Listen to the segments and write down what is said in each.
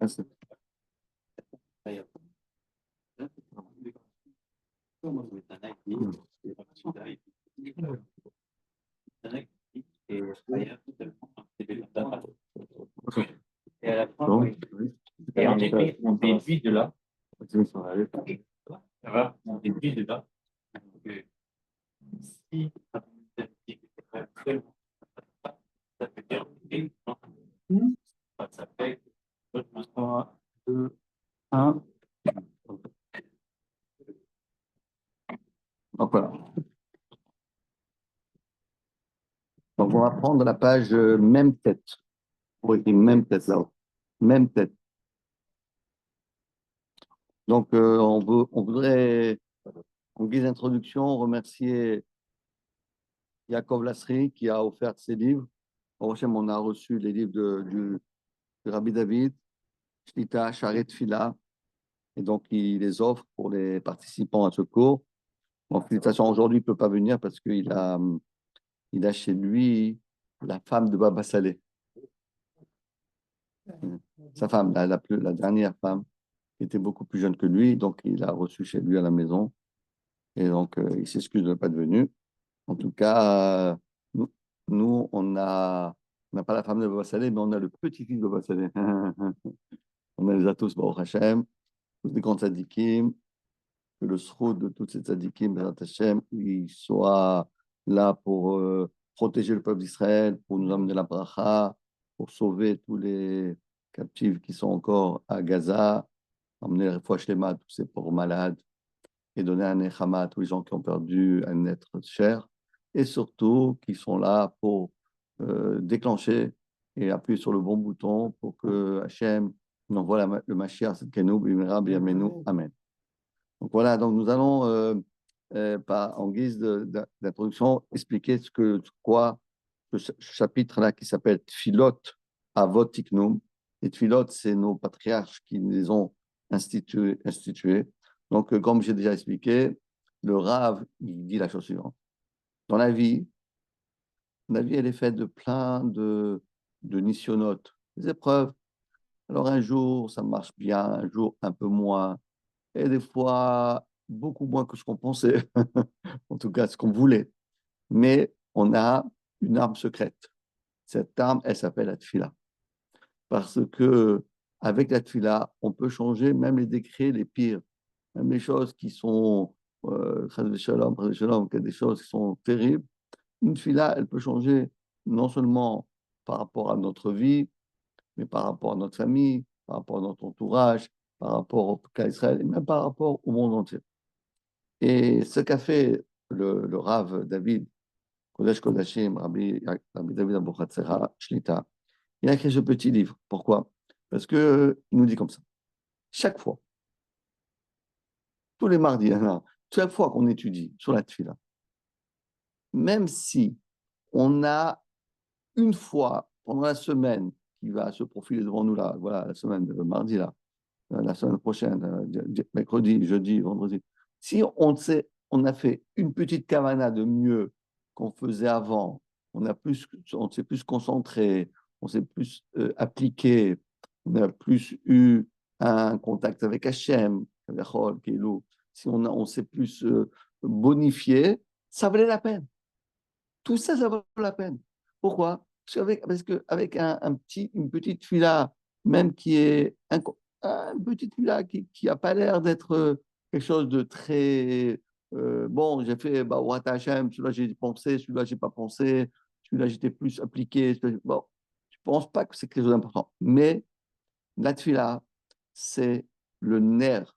Merci. Donc, Et on déduit de là. Ça va, on déduit de là que si ça veut dire ça fait 3, 2, 1. Donc voilà. Donc on va prendre la page même tête. Oui, même tête là-haut. Même tête. Donc on voudrait, en guise d'introduction, remercier Yaakov Lasri qui a offert ses livres. Au Hachem, on a reçu les livres du Rabbi David, Shlita, Sharet Fila, et donc il les offre pour les participants à ce cours. Bon, félicitations, aujourd'hui il ne peut pas venir parce qu'il a chez lui la femme de Baba Saleh. Sa femme, la dernière femme, qui était beaucoup plus jeune que lui, donc il a reçu chez lui à la maison. Et donc, il s'excuse de ne pas être venu. En tout cas, nous on n'a pas la femme de Baba Saleh, mais on a le petit-fils de Baba Saleh. On les a tous, Baruch Hashem, tous des grands tzadikim, que le sroud de tous ces tzadikim, Bezrat Hashem, il soit là pour protéger le peuple d'Israël, pour nous amener la bracha, pour sauver tous les captifs qui sont encore à Gaza, emmener la foi shlema à tous ces pauvres malades et donner un nechama à tous les gens qui ont perdu un être cher, et surtout qui sont là pour déclencher et appuyer sur le bon bouton pour que Hachem nous envoie le Mashiach Tzidkenu b'mehera b'yameinu. Amen. Donc voilà, donc nous allons, en guise d'introduction, expliquer quoi ce chapitre-là qui s'appelle Tfilot Avot Tiknum. Les Tfilot, c'est nos patriarches qui les ont institués. Donc, comme j'ai déjà expliqué, le Rav, il dit la chose suivante. Dans la vie, elle est faite de plein de nisyonotes, des épreuves. Alors, un jour, ça marche bien, un jour, un peu moins. Et des fois, beaucoup moins que ce qu'on pensait, en tout cas ce qu'on voulait. Mais on a une arme secrète. Cette arme, elle s'appelle la tfila. Parce que avec la tfila, on peut changer même les décrets les pires, même les choses qui sont, des choses qui sont terribles. Une tfila, elle peut changer non seulement par rapport à notre vie, mais par rapport à notre famille, par rapport à notre entourage, par rapport au cas Israël, et même par rapport au monde entier. Et ce qu'a fait le Rav David, Kodesh Kodashim, Rabbi David Abuchatzera, Shlita, il a écrit ce petit livre. Pourquoi? Parce qu'il nous dit comme ça. Chaque fois, tous les mardis, chaque fois qu'on étudie sur la tfila, même si on a une fois pendant la semaine qui va se profiler devant nous là, voilà, la semaine de mardi là, la semaine prochaine, mercredi, jeudi, vendredi, si on a fait une petite kavana de mieux qu'on faisait avant, on s'est plus concentré, on s'est plus appliqué, on a plus eu un contact avec Hachem, si on s'est plus bonifié, ça valait la peine. Tout ça, ça vaut la peine. Pourquoi? Parce qu'avec une petite fila, même qui est une petite fila qui n'a pas l'air d'être quelque chose de très bon, j'ai fait Wat Hashem, celui-là j'ai pensé, celui-là j'ai pas pensé, celui-là j'étais plus appliqué. Bon, je pense pas que c'est quelque chose d'important. Mais la tfila, c'est le nerf,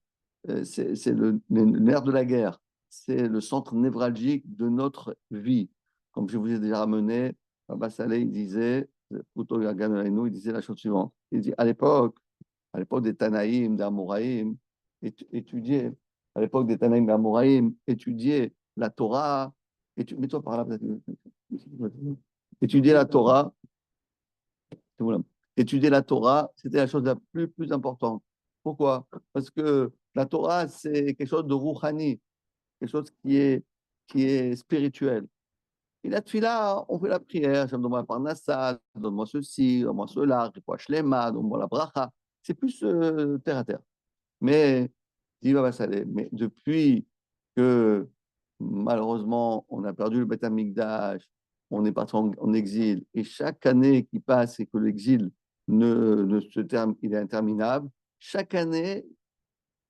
c'est le nerf de la guerre, c'est le centre névralgique de notre vie. Comme je vous ai déjà ramené, Baba Saleh, il disait, il disait la chose suivante. Il dit, à l'époque des Tanaïm, des Amoraïm, étudier, à l'époque des Tanaïm, des Amoraïm, étudier la Torah, mets-toi par là, peut-être. Étudier la Torah, étudier la Torah, c'était la chose la plus importante. Pourquoi? Parce que la Torah, c'est quelque chose de rouhani, quelque chose qui est spirituel. Et la tfila, on fait la prière, donne-moi la parnassa, donne-moi ceci, donne-moi cela, donne-moi la bracha. c'est plus terre à terre. Mais, mais depuis que malheureusement on a perdu le Beth Amikdash, on est parti en exil, et chaque année qui passe et que l'exil ne se termine, il est interminable, chaque année,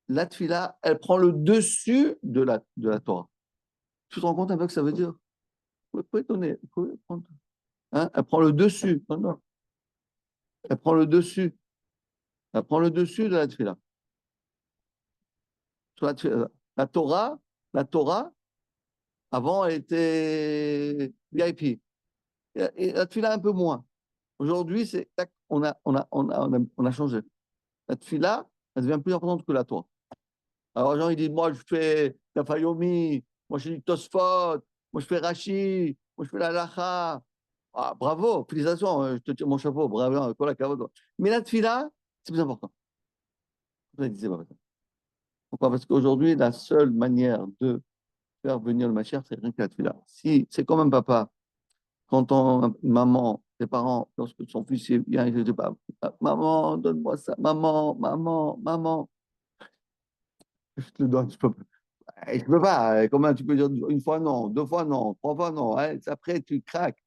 la tfila, elle prend le dessus de la Torah. Tu te rends compte un peu ce que ça veut dire? Vous pouvez étonner, vous pouvez prendre, hein, elle prend le dessus. Non, non. Elle prend le dessus. Elle prend le dessus de la tfila. La Torah, la Torah, avant, elle était VIP. Et la tfila un peu moins. Aujourd'hui, c'est tac, on a changé. La tfila, elle devient plus importante que la Torah. Alors, les gens, ils disent, moi, je fais la Fayomi, moi, je fais du Tosfot, moi, je fais Rashi, moi, je fais la Lacha. Ah, bravo, félicitations, je te tire mon chapeau, bravo, quoi la cavote. Mais la tfila, c'est plus important. Pourquoi? Parce qu'aujourd'hui, la seule manière de faire venir le Mashiach, c'est rien que la tefila. Si, c'est comme un papa, quand une maman, ses parents, lorsque son fils vient, il ne dit pas, maman, donne-moi ça, maman, maman, maman, je te le donne, je peux pas. Je peux pas. Comment tu peux dire une fois non, deux fois non, trois fois non. Hein, après, tu craques.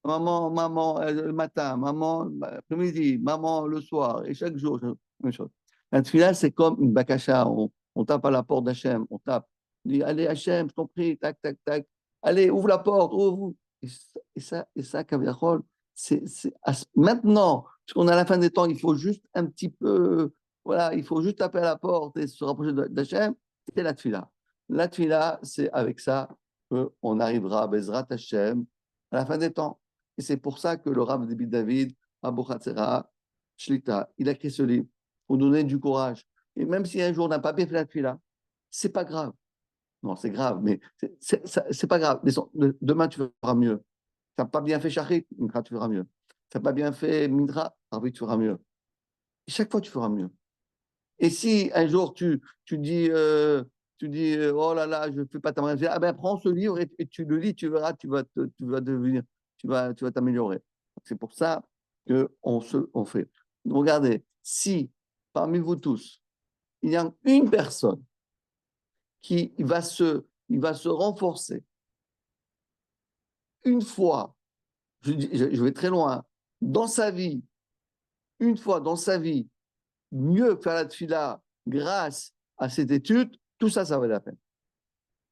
Maman, maman, le matin, maman, l'après-midi, maman, le soir, et chaque jour, même chose. La tefila, c'est comme une bakasha. On tape à la porte d'Hachem, on tape. On dit, allez, Hachem, je t'en prie, tac, tac, tac. Allez, ouvre la porte, ouvre. Kaviachol, maintenant, parce qu'on est à la fin des temps, il faut juste un petit peu, voilà, il faut juste taper à la porte et se rapprocher d'Hachem. C'est la tefila. La tefila, c'est avec ça qu'on arrivera à Bezrat Hachem à la fin des temps. Et c'est pour ça que le Rav de David, Abu Hatzera, Shlita, il a écrit ce livre pour donner du courage. Et même si un jour on n'a pas bien fait la tefila, c'est pas grave. Non, c'est grave, mais c'est pas grave. Demain, tu feras mieux. Tu n'as pas bien fait Shachrit, tu feras mieux. Tu n'as pas bien fait Midra, tu feras mieux. Et chaque fois, tu feras mieux. Et si un jour tu dis oh là là, je ne fais pas ta mariage, ah ben prends ce livre et tu le lis, tu verras, tu vas devenir, tu vas t'améliorer. C'est pour ça on fait. Regardez, si parmi vous tous, il y a une personne qui il va se renforcer une fois, je vais très loin, dans sa vie, une fois dans sa vie, mieux faire la tefila grâce à cette étude, tout ça, ça vaut la peine.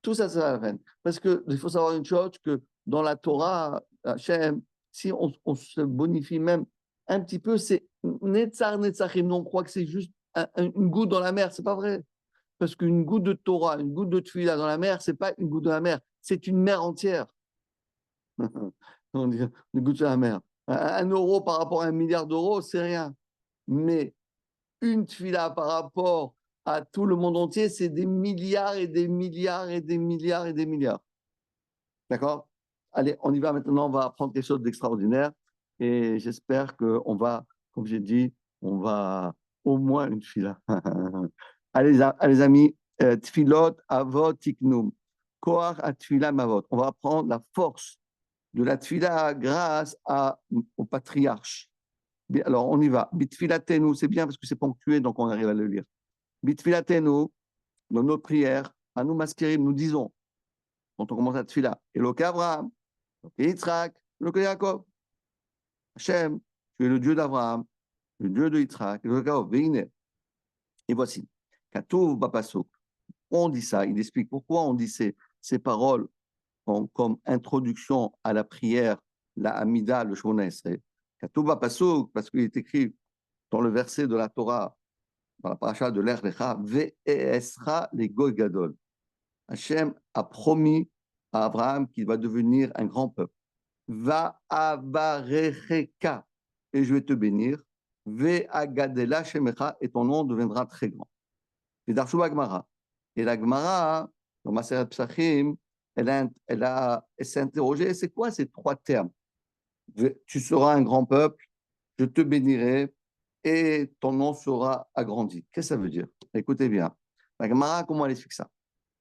Tout ça, ça vaut la peine. Parce qu'il faut savoir une chose, que dans la Torah, Hachem, si on se bonifie même un petit peu, c'est Netzar, Netzachim. On croit que c'est juste une goutte dans la mer. C'est pas vrai. Parce qu'une goutte de Torah, une goutte de Tefila dans la mer, c'est pas une goutte de la mer, c'est une mer entière. On dit une goutte de la mer. Un euro par rapport à 1 milliard d'euros, c'est rien. Mais une tefila par rapport à tout le monde entier, c'est des milliards et des milliards et des milliards et des milliards. D'accord? Allez, on y va maintenant, on va apprendre quelque chose d'extraordinaire et j'espère qu'on va, comme j'ai dit, on va au moins une tefila. Allez, les amis, tefilot avot tiknum, koach atfila mavot. On va apprendre la force de la tefila grâce au patriarche. Alors, on y va. Bitfilatenu, c'est bien parce que c'est ponctué, donc on arrive à le lire. Bitfilatenu, dans nos prières, à nous masquerim, nous disons, quand on commence la tefila, Elok Abraham, Elok Yitzhak, Elok Yaakov. Hachem, tu es le Dieu d'Abraham, le Dieu de Yitzhak, Elok Yaakov, Veine. Et voici, Katuv Bapasuk. On dit ça, il explique pourquoi on dit ces paroles comme introduction à la prière, la Hamida, le Shemona Esrei. Katuv Bapasuk, parce qu'il est écrit dans le verset de la Torah, dans la paracha de l'Ech Lecha, Ve'esra les Goy Gadol. Hachem a promis à Abraham qu'il va devenir un grand peuple. Va avarecheka, et je vais te bénir. Ve'agadela shemecha, et ton nom deviendra très grand. Et Darshu Agmara. Et la Gemara, dans Maseret Psachim, elle s'est interrogée, c'est quoi ces trois termes? Tu seras un grand peuple, je te bénirai, et ton nom sera agrandi. Qu'est-ce que ça veut dire? Écoutez bien. La Gemara, comment elle explique ça?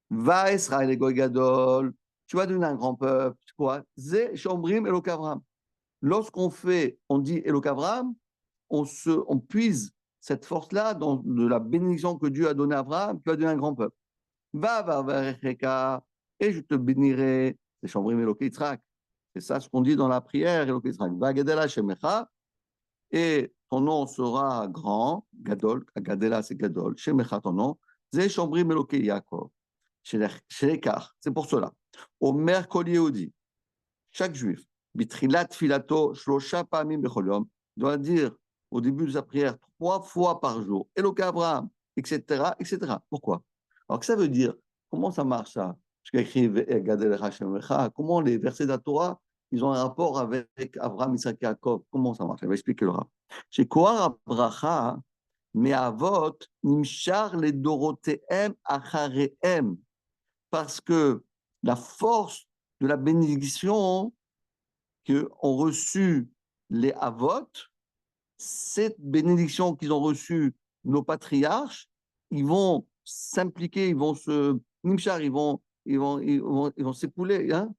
Va Israël et Gadol, tu vas devenir un grand peuple. Quoi? Ze Shombrim Elok Avram. Lorsqu'on dit Elok Avram, on puise cette force-là, de la bénédiction que Dieu a donnée à Abraham, tu vas devenir un grand peuple. Va, et je te bénirai. C'est Shomrim Eloké Yitzhak. C'est ça ce qu'on dit dans la prière, Eloké Yitzhak. Va Gadela Shemecha, et ton nom sera grand, Gadol, Gadela c'est Gadol, Shemecha ton nom, Zé Shomrim Eloké Yaakov. Chez l'écart, c'est pour cela. Au mercredi Yehudi, chaque juif, Bitrilat Filato, Shlosha Pamim Bechol Yom, doit dire au début de sa prière 3 fois par jour, Eloké Abraham, etc., etc. Pourquoi? Alors, que ça veut dire? Comment ça marche ça? Ce qu'a écrit Gadel Hashem, comment les versets de la Torah, ils ont un rapport avec Abraham, Isaac et Jacob? Comment ça marche? Je vais expliquer le rap. Chez Kohar Abraha, Me'avot, Nimshar les Dorotheem Achareem. Parce que la force de la bénédiction qu'ont reçu les Avot, cette bénédiction qu'ils ont reçue nos patriarches, ils vont s'impliquer, ils vont se nimchar, ils vont s'épouler, hein?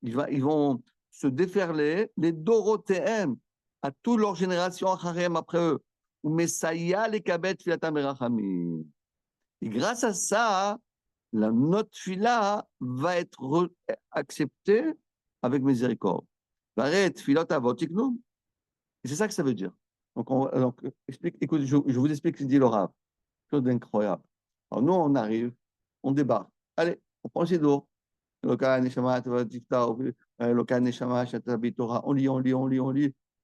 Ils vont se déferler, les Dorothéem, à toute leur génération après eux. Ou Messaïa les Kabet Filatam Berachamim. Et grâce à ça, la notre fila va être acceptée avec miséricorde. Et c'est ça que ça veut dire. Donc écoute, je vous explique ce que dit le Rav. Chose d'incroyable. Alors nous, on arrive, on débarque. Allez, on prend le sidour. On lit, on lit.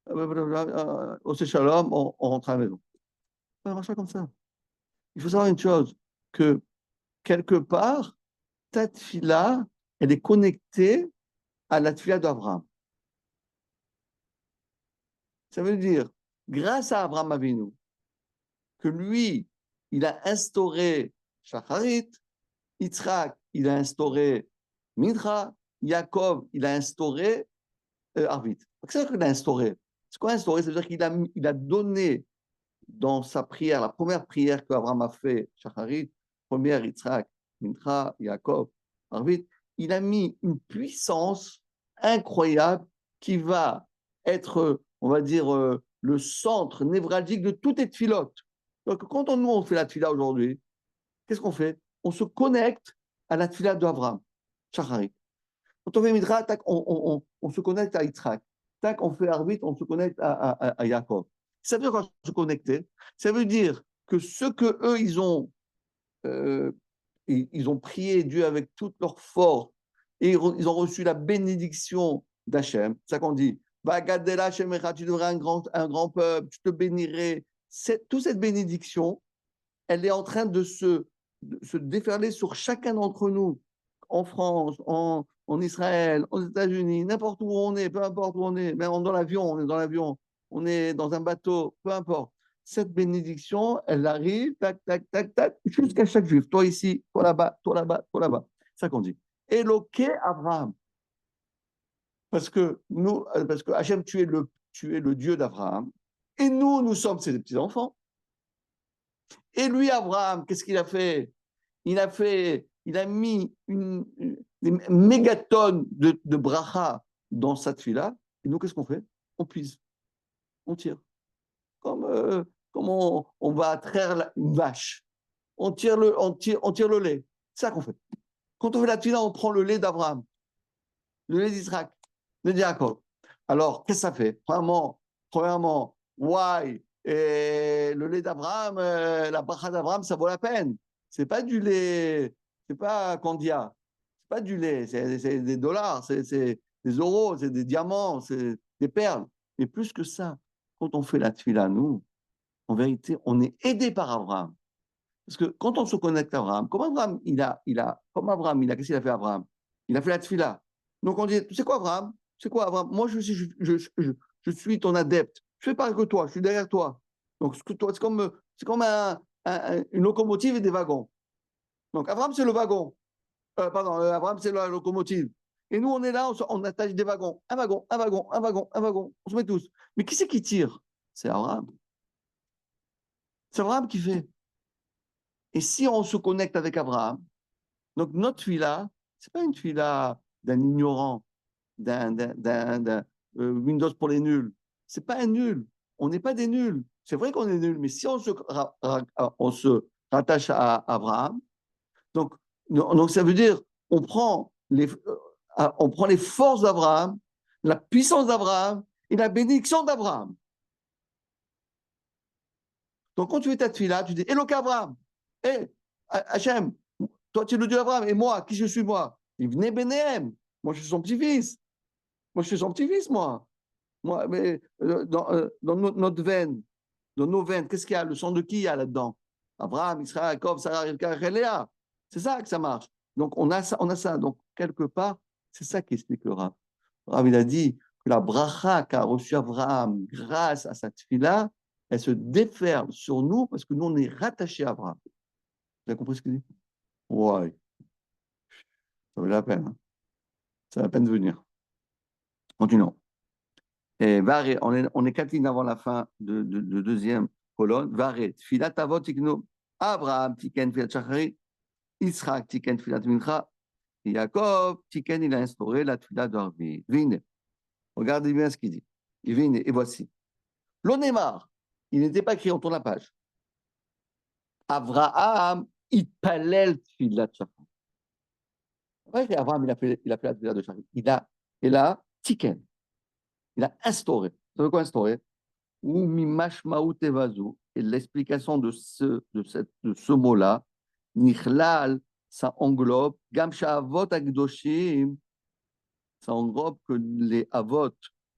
Au Shalom, on rentre à la maison. Ça marche pas comme ça. Il faut savoir une chose, que quelque part, ta tfila, elle est connectée à la tfila d'Abraham. Ça veut dire, grâce à Abraham Avinu, que lui, il a instauré Shacharit, Yitzhak, il a instauré Mincha, Yaakov, il a instauré Arvit. C'est ça qu'il a instauré. C'est quoi instauré? C'est-à-dire qu'il a donné dans sa prière, la première prière qu'Abraham a fait, Shacharit, première Yitzhak, Mincha, Yaakov, Arvit, il a mis une puissance incroyable qui va être, on va dire, le centre névralgique de toutes les tfilotes. Donc, quand nous, on fait la tfila aujourd'hui, qu'est-ce qu'on fait? On se connecte à la tfila d'Abraham, Shacharit. Quand on fait Midra, tac, on se connecte à Yitzhak. Tac, on fait Arvit, on se connecte à Yaakov. Ça veut dire quoi se connecter? Ça veut dire que ce que eux, ils ont prié Dieu avec toute leur force et ils ont reçu la bénédiction d'Hachem. C'est ça qu'on dit. Bagadela Shemecha, tu devrais un grand peuple, je te bénirai. Toute cette bénédiction, elle est en train de se déferler sur chacun d'entre nous, en France, en Israël, aux États-Unis, n'importe où on est, peu importe où on est, même dans l'avion, on est dans l'avion, on est dans un bateau, peu importe. Cette bénédiction, elle arrive, tac, tac, tac, tac, jusqu'à chaque juif. Toi ici, toi là-bas, toi là-bas, toi là-bas. C'est ça qu'on dit. Éloqué Abraham. Parce que Hachem, tu es le Dieu d'Abraham. Et nous sommes ses petits-enfants. Et lui, Abraham, qu'est-ce qu'il a fait? Il a mis des mégatonnes de bracha dans sa tefila. Et nous, qu'est-ce qu'on fait? On puise, on tire. Comme on va traire une vache. On tire le lait. C'est ça qu'on fait. Quand on fait la tefila, on prend le lait d'Abraham, le lait d'Israël, le lait d'Yaakov. Alors, qu'est-ce que ça fait? Premièrement, et le lait d'Abraham, la bracha d'Abraham, ça vaut la peine. C'est pas du lait, c'est pas Candia, c'est pas du lait, c'est des dollars, c'est des euros, c'est des diamants, c'est des perles. Mais plus que ça, quand on fait la tefila, nous, en vérité, on est aidé par Abraham. Parce que quand on se connecte à Abraham, comme Abraham, qu'est-ce qu'il a fait Abraham? Il a fait la tefila. Donc on dit, tu sais quoi Abraham? C'est quoi Abraham? Moi, je suis ton adepte. Je fais pareil que toi, je suis derrière toi. Donc c'est comme une locomotive et des wagons. Donc Abraham, c'est le wagon. Abraham, c'est la locomotive. Et nous, on est là, on attache des wagons. Un wagon, un wagon, un wagon, un wagon. On se met tous. Mais qui c'est qui tire? C'est Abraham. C'est Abraham qui fait. Et si on se connecte avec Abraham, donc notre fila, ce n'est pas une fila d'un ignorant, d'un Windows pour les nuls. Ce n'est pas un nul. On n'est pas des nuls. C'est vrai qu'on est nul, mais si on se rattache à Abraham, donc ça veut dire on prend les forces d'Abraham, la puissance d'Abraham et la bénédiction d'Abraham. Donc quand tu fais ta tefila, tu dis Eloka Abraham, hé, Hachem, toi tu es le Dieu d'Abraham, et moi, qui je suis moi? Il venait Bénéhem, moi je suis son petit-fils. Moi je suis son petit-fils, moi. Moi, mais dans notre veine, dans nos veines, qu'est-ce qu'il y a? Le sang de qui il y a là-dedans? Abraham, Israël, Jacob, Sarah, Rivka, Léa. C'est ça que ça marche. Donc, on a ça, on a ça. Donc, quelque part, c'est ça qui explique le Rav. Le Rav, il a dit que la bracha qu'a reçue Abraham grâce à cette fille-là, elle se déferle sur nous parce que nous, on est rattachés à Abraham. Vous avez compris ce qu'il dit? Ouais, ça vaut la peine. Hein. Ça vaut la peine de venir. Continuons. Et Varé, on est 4 lignes avant la fin de deuxième colonne. Varé, Filat Avot Tikno, Abraham, Tiken, Filat Shacharit, Israël, Tiken, Filat Mincha, Yaakov, Tiken, il a instauré la Filat d'Arvi. Vine, regardez bien ce qu'il dit. Vine, et voici. L'Onémar, il n'était pas écrit, on tourne la page. Abraham, il palel Filat Shacharit. Abraham, il a fait la Filat de Shacharit. Et là, Tiken, il a instauré. Ça veut quoi instaurer? Ou mimashmaou tevazu, et l'explication de ce mot-là, nichlal, ça englobe, gamsha avot agdoshim, ça englobe que les avot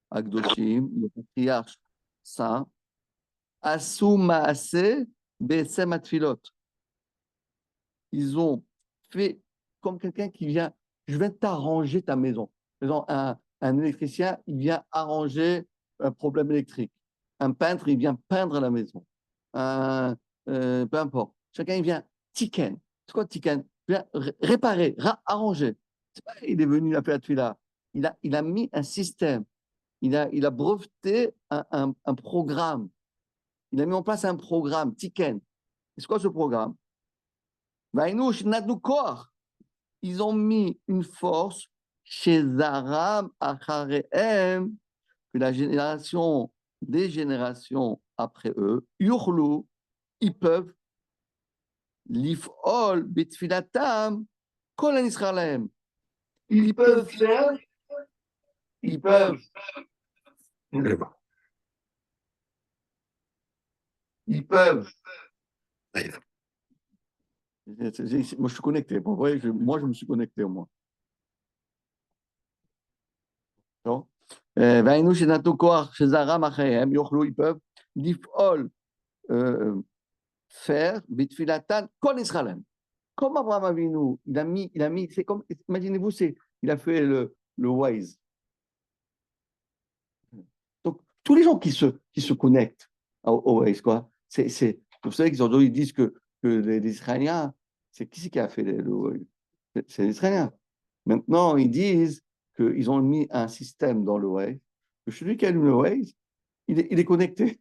agdoshim, les patriarches saints, asu maase besem atfilot. Ils ont fait comme quelqu'un qui vient, je viens t'arranger ta maison. Par exemple, un électricien, il vient arranger un problème électrique. Un peintre, il vient peindre la maison. Peu importe. Chacun, il vient tiken. C'est quoi tiken? Il vient réparer, arranger. C'est pas, il est venu appeler la tuila. Il a mis un système. Il a breveté un programme. Il a mis en place un programme, tiken. C'est quoi ce programme? Ils ont mis une force chez Aram Achareem, que la génération des générations après eux, Yurlu, ils peuvent l'ifol bitfilatam kol Israël. Ils peuvent faire, ils peuvent, ils peuvent. Moi, je suis connecté. Bon, ouais, moi, je me suis connecté au moins. Ils peuvent l'ifol faire bitfilatan kol Israël. Comme Abraham Avinu, il a mis, c'est comme, imaginez-vous, il a fait le Waze. Donc, tous les gens qui se connectent au Waze, quoi, vous savez qu'ils disent que les Israéliens, c'est qui a fait le Waze? C'est les Israéliens. Maintenant, ils disent qu'ils ont mis un système dans le Waze, que celui qui allume le Waze, il est connecté.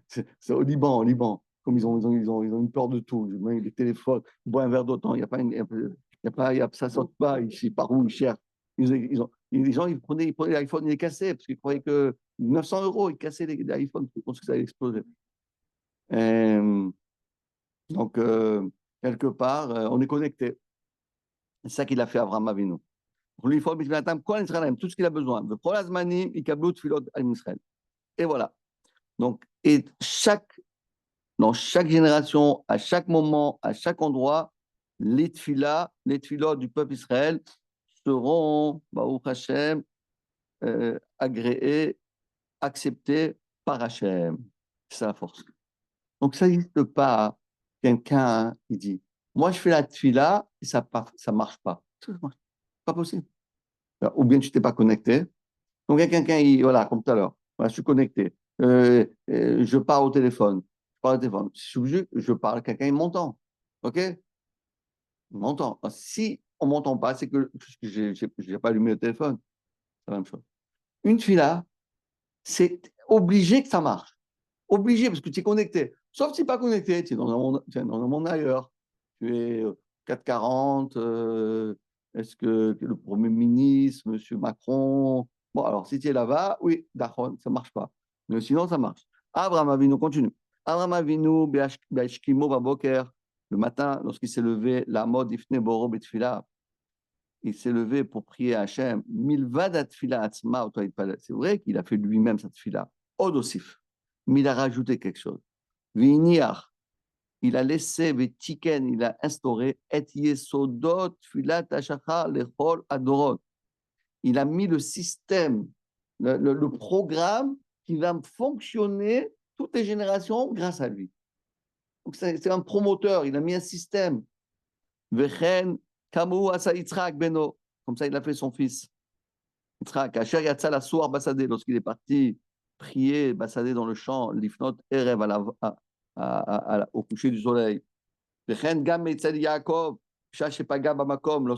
C'est au Liban. Comme ils ont une peur de tout. Même les téléphones, ils boivent un verre d'autant, il n'y a pas ça ne saute pas ici, par où ils cherchent. Les gens, ils prenaient l'iPhone, il est cassé, parce qu'ils croyaient que 900 euros, ils cassaient l'iPhone, ils pensaient que ça allait exploser. Euh, donc, quelque part, on est connecté. C'est ça qu'il a fait Abraham Avinu. Tout ce qu'il a besoin. Et voilà. Donc, dans chaque génération, à chaque moment, à chaque endroit, les tefilot du peuple Israël seront, Baruch Hashem, agréés, acceptés par Hashem. C'est la force. Donc, ça n'existe pas. Quelqu'un, il dit, moi, je fais la tefila et ça ne marche pas. Ça marche pas possible. Ou bien tu ne t'es pas connecté. Donc, il y a quelqu'un, voilà, comme tout à l'heure, voilà, je suis connecté. Je parle au téléphone. Je parle à quelqu'un, il m'entend. OK? Il m'entend. Si on ne m'entend pas, c'est que je n'ai pas allumé le téléphone. C'est la même chose. Une fila, c'est obligé que ça marche. Obligé, parce que tu es connecté. Sauf si tu n'es pas connecté, tu es dans un monde ailleurs. Tu es 440, est-ce que le Premier ministre, M. Macron. Bon, alors si tu es là-bas, oui, d'accord, ça ne marche pas. Mais sinon, ça marche. Abraham Avinu, continue. Abraham Avinu, Be'ashkimo Baboker, le matin, lorsqu'il s'est levé, la mode Ifne Boro Betfila, il s'est levé pour prier à Hachem. Milvad Tfila Atzma, c'est vrai qu'il a fait lui-même cette fila. Odosif. Mais il a rajouté quelque chose. Viniar, il a laissé, Vetiken, il a instauré, Et Yesodot Tfilat Ashachar Lechol Adorot. Il a mis le système, le programme qui va fonctionner toutes les générations grâce à lui. Donc c'est un promoteur, il a mis un système. Vechen, Kamou Asa Yitzhak Beno, comme ça il a fait son fils. Yitzhak, Asher Yatsa la Soar Basadé, lorsqu'il est parti prier Basadé dans le champ, Lifnot Erev au coucher du soleil. Vechen Gam Etzel Yaakov, Shashepagam Bamakom,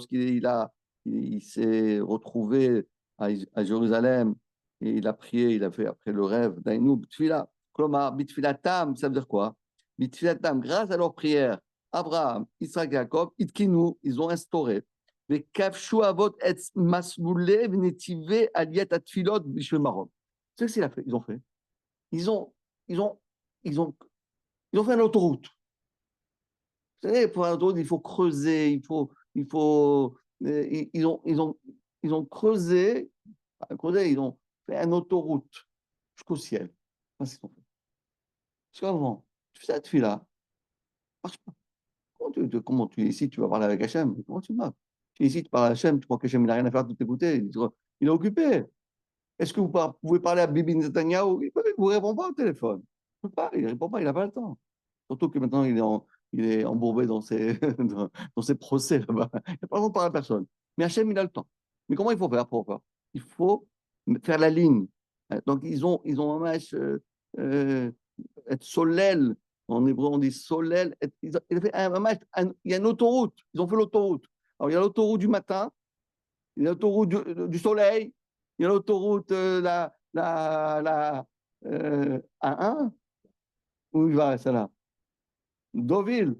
il s'est retrouvé à Jérusalem et il a prié, il a fait après le rêve d'Aïnou, Bitfila. Klomar, Bitfilatam, ça veut dire quoi? Bitfilatam, grâce à leur prière, Abraham, Isaac, Jacob, Itkinu, ils ont instauré. Les Kafshu Avot et Masmoule, Venetive, Aliet, Atfilot, Bishwe Marom. C'est ce qu'ils ont fait. Ils ont, ils ont, ils ont, ils ont fait une autoroute. Vous savez, pour un autoroute, il faut creuser, ils ont creusé, ils ont fait une autoroute jusqu'au ciel. C'est ce qu'ils ont fait. Parce qu'avant, tu fais cette fille-là, marche pas. Ici, tu vas parler avec Hachem, comment tu marches? Ici, tu parles à Hachem, tu crois qu'Hachem, il n'a rien à faire de t'écouter, il est occupé. Est-ce que vous pouvez parler à Bibi Netanyahu? Il ne vous répond pas au téléphone. Il ne répond pas, il n'a pas le temps. Surtout que maintenant, il est embourbé dans ses, dans ses procès là-bas. Il n'a pas le temps de parler à personne. Mais Hachem, il a le temps. Mais comment il faut faire pour faire? Il faut faire la ligne. Donc, ils ont un match, être solel. En hébreu, on dit solel. Il a fait un match, il y a une autoroute. Ils ont fait l'autoroute. Alors, il y a l'autoroute du matin, il y a l'autoroute du soleil, il y a l'autoroute, A1. Où il va, celle-là? Deauville.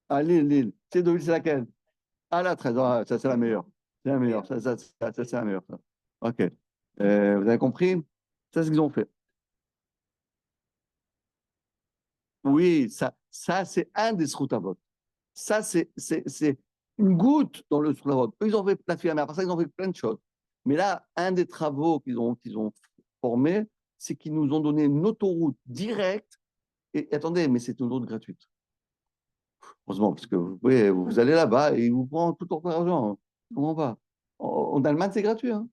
Ah, Lille. C'est Deauville, c'est laquelle? Ah, la 13. Ah, ça, c'est la meilleure. C'est la meilleure. Ça, c'est la meilleure. Ça. OK. Vous avez compris? C'est ce qu'ils ont fait. Oui, ça c'est un des sroutavot. Ça, c'est une goutte dans le sroutavot. Eux, ils ont fait plein de films, mais après ça, ils ont fait plein de choses. Mais là, un des travaux qu'ils ont formé, c'est qu'ils nous ont donné une autoroute directe. Et attendez, mais c'est une autoroute gratuite. Heureusement, parce que vous allez là-bas et ils vous prennent tout votre argent. Comment va? En Allemagne, c'est gratuit. Hein.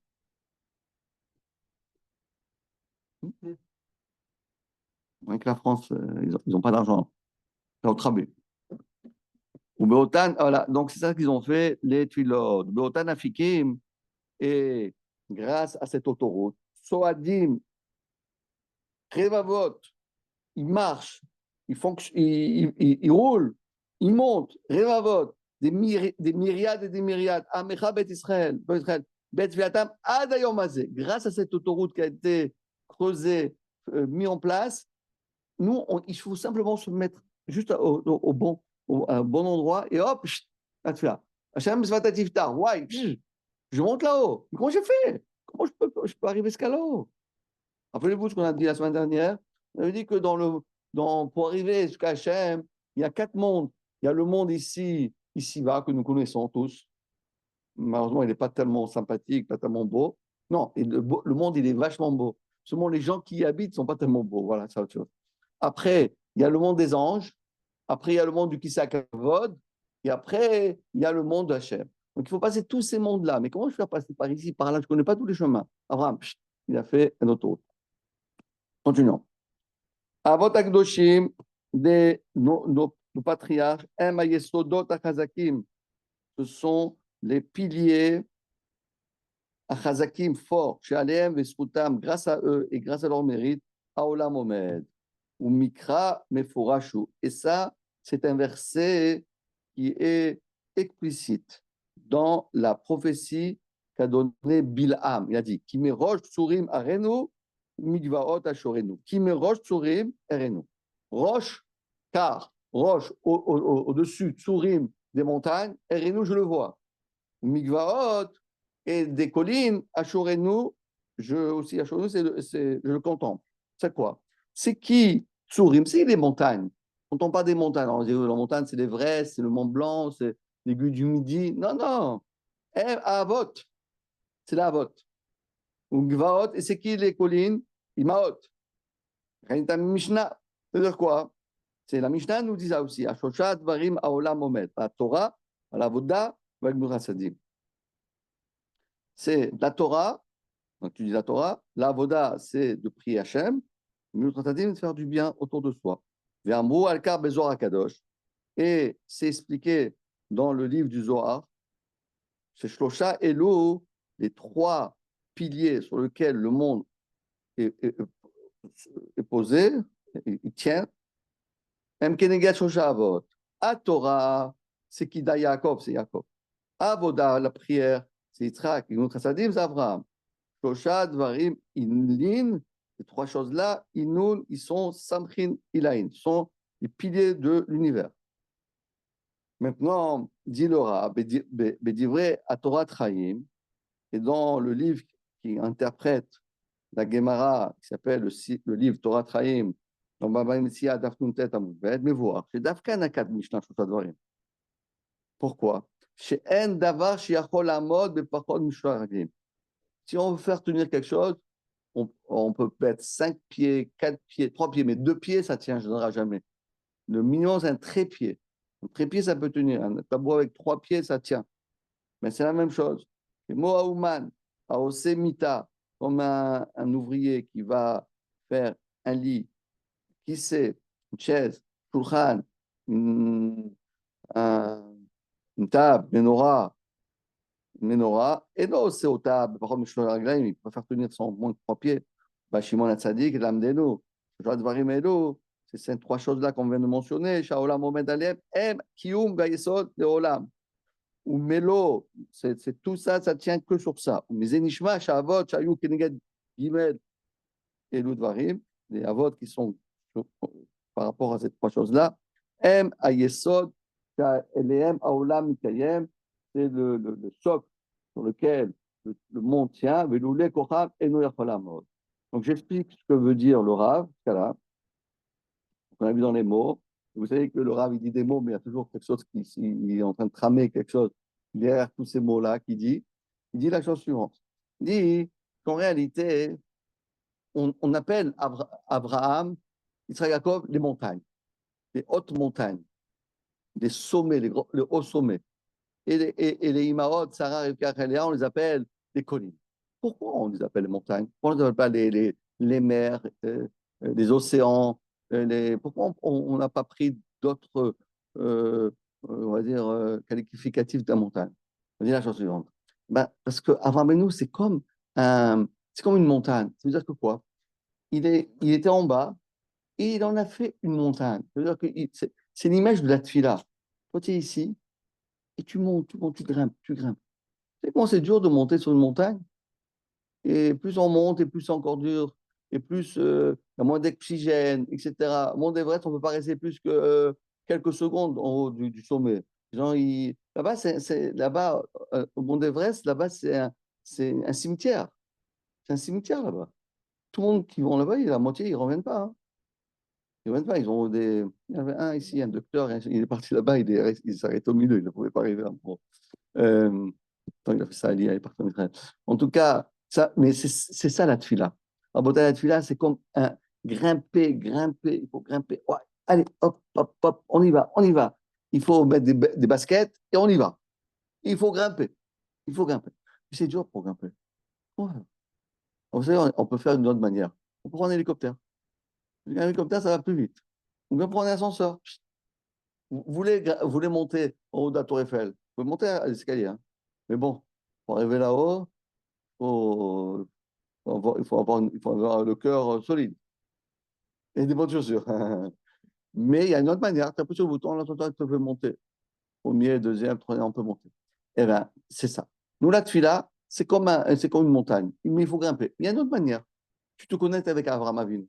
Avec la France, ils ont pas d'argent. C'est au Trabé. Ou Beotan, voilà. Donc, c'est ça qu'ils ont fait, les Tuilod. Beotan Afikim, et grâce à cette autoroute, Soadim, Revavot, ils marchent, ils roulent, ils montent, Revavot, des myriades et des myriades. Amecha Bet Israël, Bet Viatam, Adayomazé. Grâce à cette autoroute qui a été creusée, mise en place, il faut simplement se mettre juste au bon endroit et hop, là, tu là. Hachem Svatatiftar, ouais, je monte là-haut. Mais comment j'ai fait? Comment je peux arriver jusqu'à là-haut? Rappelez-vous ce qu'on a dit la semaine dernière. On avait dit que pour arriver jusqu'à Hachem, il y a 4 mondes. Il y a le monde ici-bas, que nous connaissons tous. Malheureusement, il n'est pas tellement sympathique, pas tellement beau. Non, le monde, il est vachement beau. Seulement, les gens qui y habitent ne sont pas tellement beaux. Voilà, c'est autre chose. Après, il y a le monde des anges. Après, il y a le monde du Kisakavod. Et après, il y a le monde de Hachem. Donc, il faut passer tous ces mondes-là. Mais comment je fais passer par ici, par là? Je ne connais pas tous les chemins. Abraham, il a fait un autoroute. Continuons. Avot Akdoshim, nos patriarches, Yesodot Achazakim. Ce sont les piliers Achazakim forts, chez Aleem Vesputam, grâce à eux et grâce à leur mérite, Aolam Omed. Ou Mikra Meforashu. Et ça, c'est un verset qui est explicite dans la prophétie qu'a donnée Bilham. Il a dit Kimerosh Tsurim Arenu, Migvaot Ashorenu. Kimerosh Tsurim Arenu. Roche, car roche au-dessus, Tsurim, des montagnes, Arenu, je le vois. Migvaot et des collines, Ashorenu, je le contemple. C'est quoi? C'est qui Tsurim? C'est les montagnes. Quand on parle des montagnes, on dit la montagne, c'est l'Everest, c'est le Mont Blanc, c'est l'aiguille du Midi. Non, non. Avot, c'est la Avot. Ou Gvaot, et c'est qui les collines? Imaot. Mishnah. C'est-à-dire quoi? C'est la Mishnah nous dit ça aussi. Ashoshat varim aolam omet. La Torah, la Voda, va Sadim. C'est la Torah, donc tu dis la Torah. La Voda, c'est de prier Hachem. Gmurat Sadim, c'est de faire du bien autour de soi. Ve'amru al-kar bezor akadosh. Et c'est expliqué dans le livre du Zohar. C'est Shlosha Elu, les trois piliers sur lesquels le monde est posé, il tient. Em kenegat Shlosha Avot. A Torah, c'est Kida Yaakov, c'est Yaakov. Avoda, la prière, c'est Yitzhak. Gmurat Sadim, c'est Abraham. Shlosha Dvarim Inlin, ces trois choses-là, Inun, ils sont Samchin Ilain, sont les piliers de l'univers. Maintenant, dit le Rav, Bedivrei à Torah Chaim, et dans le livre qui interprète la Gemara, qui s'appelle le livre Torah Chaim, dans Baba Metzia, Dafnun Tet Amudbet, mais voir, c'est Dafka Nakat Mishnah Shotadvarim. Pourquoi? Chez En Davar Shiachol Amod, Bepachol Mishloach Raglim. Si on veut faire tenir quelque chose, on peut mettre 5 pieds, 4 pieds, 3 pieds, mais 2 pieds, ça ne tiendra jamais. Le minimum, c'est un trépied. Un trépied, ça peut tenir. Un tableau avec 3 pieds, ça tient. Mais c'est la même chose. Moaouman, Aosemita, comme un ouvrier qui va faire un lit, qui sait, une chaise, shulchan, une, une table, menorah, et non, c'est au table, par contre, il peut faire tenir son moins de 3 pieds. Shimon Hatzadik, l'Amdeno, Jadvarim Elo, c'est ces 3 choses-là qu'on vient de mentionner. Shaolam Omed Alem, Em, Kiyum, Vayesod, Leolam. Ou Melo, c'est tout ça, ça tient que sur ça. Mais Zenishma, Shavot, Shayou, Keneged, Gimel et Ludvarim, les Avot qui sont par rapport à ces 3 choses-là, Em, Ayesod, Eleem, Aolam, Mikayem, c'est le socle sur lequel le monde tient, Veloulé, Kocham, et Noyacholamod. Donc j'explique ce que veut dire le Rav, là, on a vu dans les mots. Vous savez que le Rav, il dit des mots, mais il y a toujours quelque chose qui il est en train de tramer quelque chose derrière tous ces mots-là qu'il dit. Il dit la chose suivante. Il dit qu'en réalité, on appelle Abraham, Israël Jacob, les montagnes, les hautes montagnes, les sommets, les hauts sommets. Et les Imarot, Sarah, Rivka, Léa, on les appelle les collines. Pourquoi on les appelle les montagnes? Pourquoi on ne les appelle pas les mers, les océans? Pourquoi on n'a pas pris d'autres, on va dire, qualificatifs de la montagne? On dit la chose suivante. Ben, parce qu'Avram Benou, c'est comme une montagne. Ça veut dire que quoi? Il était en bas et il en a fait une montagne. Ça veut dire que c'est l'image de la Tfila. Toi, tu es ici et tu montes, tu grimpes, tu grimpes. Tu sais comment c'est dur de monter sur une montagne? Et plus on monte, et plus c'est encore dur, et plus il y a moins d'oxygène, etc. Au Mont Everest, on ne peut pas rester plus que quelques secondes en haut du sommet. Genre, là-bas, là-bas au Mont Everest, là-bas, c'est un cimetière. C'est un cimetière là-bas. Tout le monde qui va là-bas, la moitié, ils ne reviennent pas. Hein. Ils ne reviennent pas. Il y en avait un ici, un docteur, il est parti là-bas, il s'est arrêté au milieu, il ne pouvait pas arriver. Bon. Il a fait ça à Lille, il est parti en Israël. En tout cas, mais c'est ça la tfila. La tfila, c'est comme un grimper, il faut grimper. Ouais, allez, hop, hop, hop, on y va, on y va. Il faut mettre des baskets et on y va. Il faut grimper, il faut grimper. C'est dur pour grimper. Ouais. Vous savez, on peut faire d'une autre manière. On peut prendre un hélicoptère. Un hélicoptère, ça va plus vite. On peut prendre un ascenseur. Vous voulez monter en haut de la Tour Eiffel. Vous pouvez monter à l'escalier. Hein. Mais bon, pour arriver là-haut, il faut avoir le cœur solide et des bonnes chaussures. Mais il y a une autre manière. Tu appuies sur le bouton, l'ascenseur te fait monter. Premier, deuxième, troisième, on peut monter. Eh bien, c'est ça. Nous, la tefila, c'est comme une montagne. Mais il faut grimper. Il y a une autre manière. Tu te connectes avec Abraham Avinu.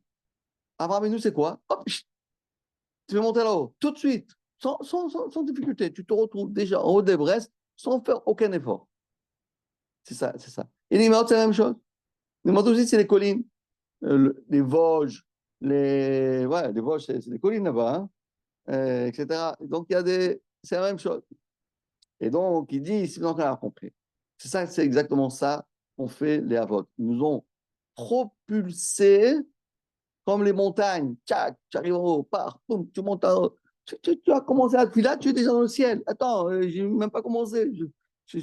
Abraham Avinu, c'est quoi? Hop, tu veux monter là-haut, tout de suite, sans difficulté. Tu te retrouves déjà en haut d'Everest sans faire aucun effort. C'est ça, c'est ça. Et les Imaot, c'est la même chose. Les Imaot aussi, c'est les collines, les Vosges, ouais, les Vosges, c'est des collines là-bas, hein, etc. Donc, c'est la même chose. Et donc, il dit, si donc on a compris. C'est ça, c'est exactement ça qu'ont fait les Havot. Ils nous ont propulsés comme les montagnes. Tchac, tu arrives en haut, pars, boum, tu montes en haut. Tu as commencé à là, tu es déjà dans le ciel. Attends, j'ai même pas commencé. Tu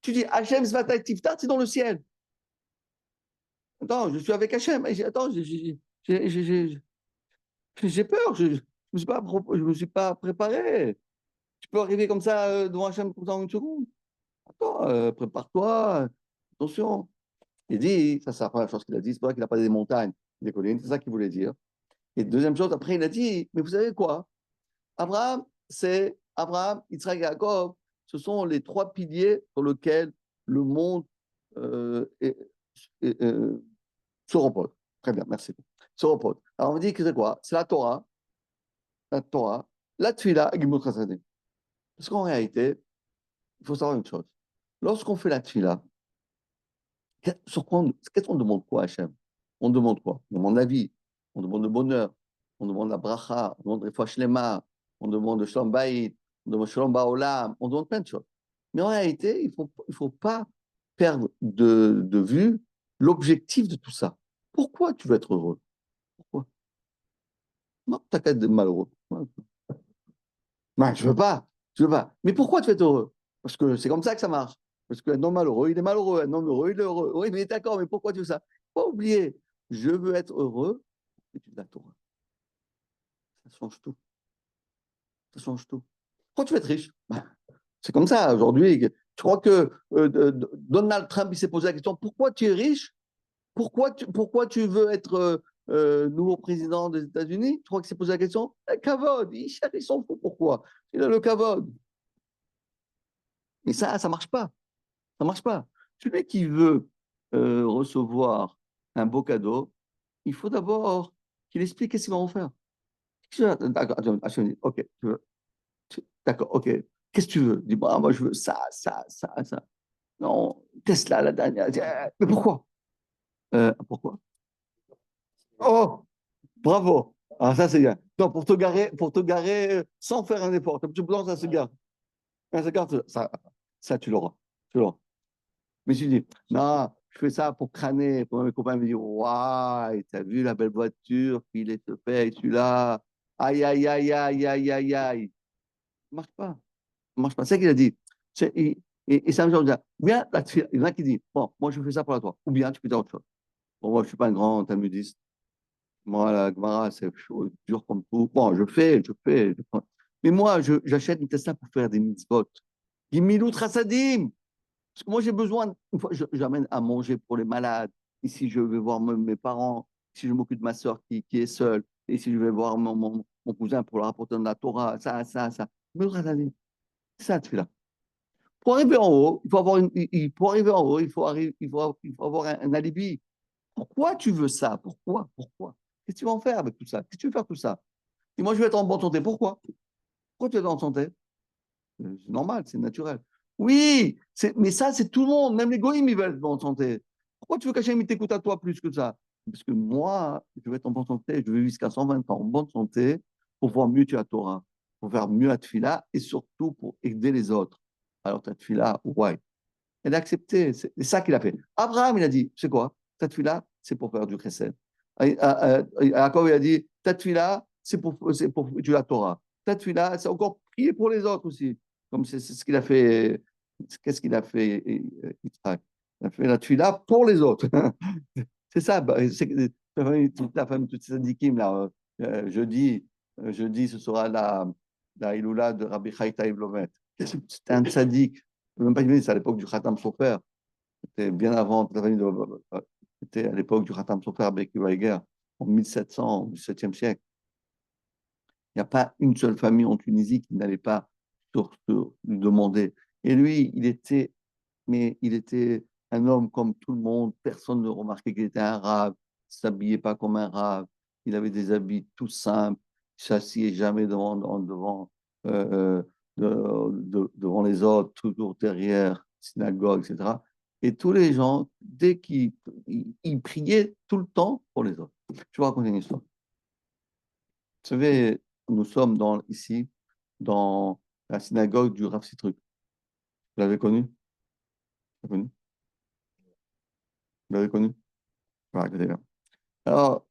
dis Hachem Zvatay Tiftat, c'est dans le ciel. Attends, je suis avec Hachem. Attends, j'ai peur. Je me suis pas préparé. Tu peux arriver comme ça devant Hachem dans une seconde. Attends, prépare-toi. Attention. Il dit, ça c'est la première chose qu'il a dit, c'est pas qu'il n'a pas des montagnes, des collines, c'est ça qu'il voulait dire. Et deuxième chose, après, il a dit, mais vous savez quoi? Abraham, Yitzhak et Jacob, ce sont les trois piliers sur lesquels le monde euh, est- se repose. Très bien, merci. Se repose. Alors on dit que c'est quoi? C'est la Torah, la Tfila et Gimut Chassadim. Parce qu'en réalité, il faut savoir une chose. Lorsqu'on fait la Tfila, qu'est-ce qu'on demande quoi à Hachem? On demande quoi? On demande la vie, on demande le bonheur, on demande la bracha, on demande les Shlema, on demande le Shalom Bayit, on demande Shalom Baolam, on demande plein de choses. Mais en réalité, il faut pas perdre de vue l'objectif de tout ça. Pourquoi tu veux être heureux? Pourquoi? Non, t'as qu'à être malheureux. Non, je veux pas, je veux pas. Mais pourquoi tu veux être heureux? Parce que c'est comme ça que ça marche. Parce qu'un homme malheureux, il est malheureux. Un homme heureux, il est heureux. Oui, mais d'accord, mais pourquoi tu veux ça? Faut pas oublier, je veux être heureux, et tu la Torah. Ça change tout. Ça change tout. Pourquoi tu veux être riche? Ben, c'est comme ça aujourd'hui. Tu crois que Donald Trump, il s'est posé la question, pourquoi tu es riche? Pourquoi tu veux être nouveau président des États-Unis? Tu crois qu'il s'est posé la question? Le kavod, il s'en fout. Pourquoi? Il a le kavod. Mais ça marche pas. Ça marche pas. Celui qui veut recevoir un beau cadeau, il faut d'abord qu'il explique qu'est-ce qu'il va en faire. D'accord, ok, d'accord, ok. Qu'est-ce que tu veux? Dis, moi, je veux ça. Non, Tesla, la dernière. Mais pourquoi? Pourquoi? Oh, bravo. Ah, ça, c'est bien. Non, pour te garer sans faire un effort. Tu plantes, ça se gare. Ça, tu l'auras. Tu l'auras. Mais je dis, non, je fais ça pour crâner. Pour mes copains me disent, waouh, t'as vu la belle voiture qu'il est te fait, celui-là. Aïe, aïe, aïe, aïe, aïe, aïe, aïe. Ça marche pas. Ça marche pas. C'est ça qu'il a dit. Et ça me dit, bien, il y en a qui disent, bon, moi je fais ça pour la toi. Ou bien tu peux dire autre chose. Bon, moi je suis pas un grand talmudiste. Moi, la Gemara, c'est chaud, dur comme tout. Bon, je fais. Mais moi, j'achète une Tesla pour faire des mitzvot. Gimilut Chassadim. Parce que moi, j'ai besoin, une fois, j'amène à manger pour les malades. Ici, je vais voir mes parents. Si je m'occupe de ma soeur qui est seule. Et si je vais voir mon cousin pour leur apporter de la Torah, ça. Mais c'est ça, tu là. Pour arriver en haut, il faut avoir pour arriver en haut, il faut avoir un alibi. Pourquoi tu veux ça? Pourquoi? Qu'est-ce que tu vas en faire avec tout ça? Qu'est-ce que tu veux faire tout ça? Et moi, je vais être en bonne santé. Pourquoi? Pourquoi tu es en santé? C'est normal, c'est naturel. Oui, mais ça, c'est tout le monde. Même les goïms, ils veulent être en bonne santé. Pourquoi tu veux qu'Hachem il t'écoute à toi plus que ça? Parce que moi, je vais être en bonne santé. Je vais vivre jusqu'à 120 ans en bonne santé pour voir mieux tu la Torah, pour faire mieux à Tfila et surtout pour aider les autres. Alors, ta Tfila, ouais, elle a accepté. C'est ça qu'il a fait. Abraham, il a dit, c'est quoi? Ta Tfila, c'est pour faire du chesed. Jacob, il a dit, ta Tfila, c'est pour tu la Torah. Ta Tfila, c'est encore prier pour les autres aussi. Comme c'est ce qu'il a fait. Qu'est-ce qu'il a fait, Yitzhak? Il a fait la Tfila pour les autres. C'est ça. Bah, toute la famille, toutes ces syndikim, là, jeudi, ce sera la Iloula de Rabbi Chaïta Iblomet. C'était un tzaddik. Je ne peux même pas imaginer, c'est à l'époque du Khatam Sofer. C'était bien avant la famille de. C'était à l'époque du Khatam Sofer avec Weiger, en 1700, au XVIIe siècle. Il n'y a pas une seule famille en Tunisie qui n'allait pas lui demander. Et lui, il était un homme comme tout le monde. Personne ne remarquait qu'il était un arabe. Il ne s'habillait pas comme un arabe. Il avait des habits tout simples. Il ne s'assied jamais euh, devant les autres, toujours derrière, synagogue, etc. Et tous les gens, dès qu'ils il priaient tout le temps pour les autres. Je vais vous raconter une histoire. Vous savez, nous sommes ici, dans la synagogue du Rav Sitruk. Vous l'avez connu? Vous l'avez connu? Vous l'avez connu? Voilà, écoutez bien. Alors,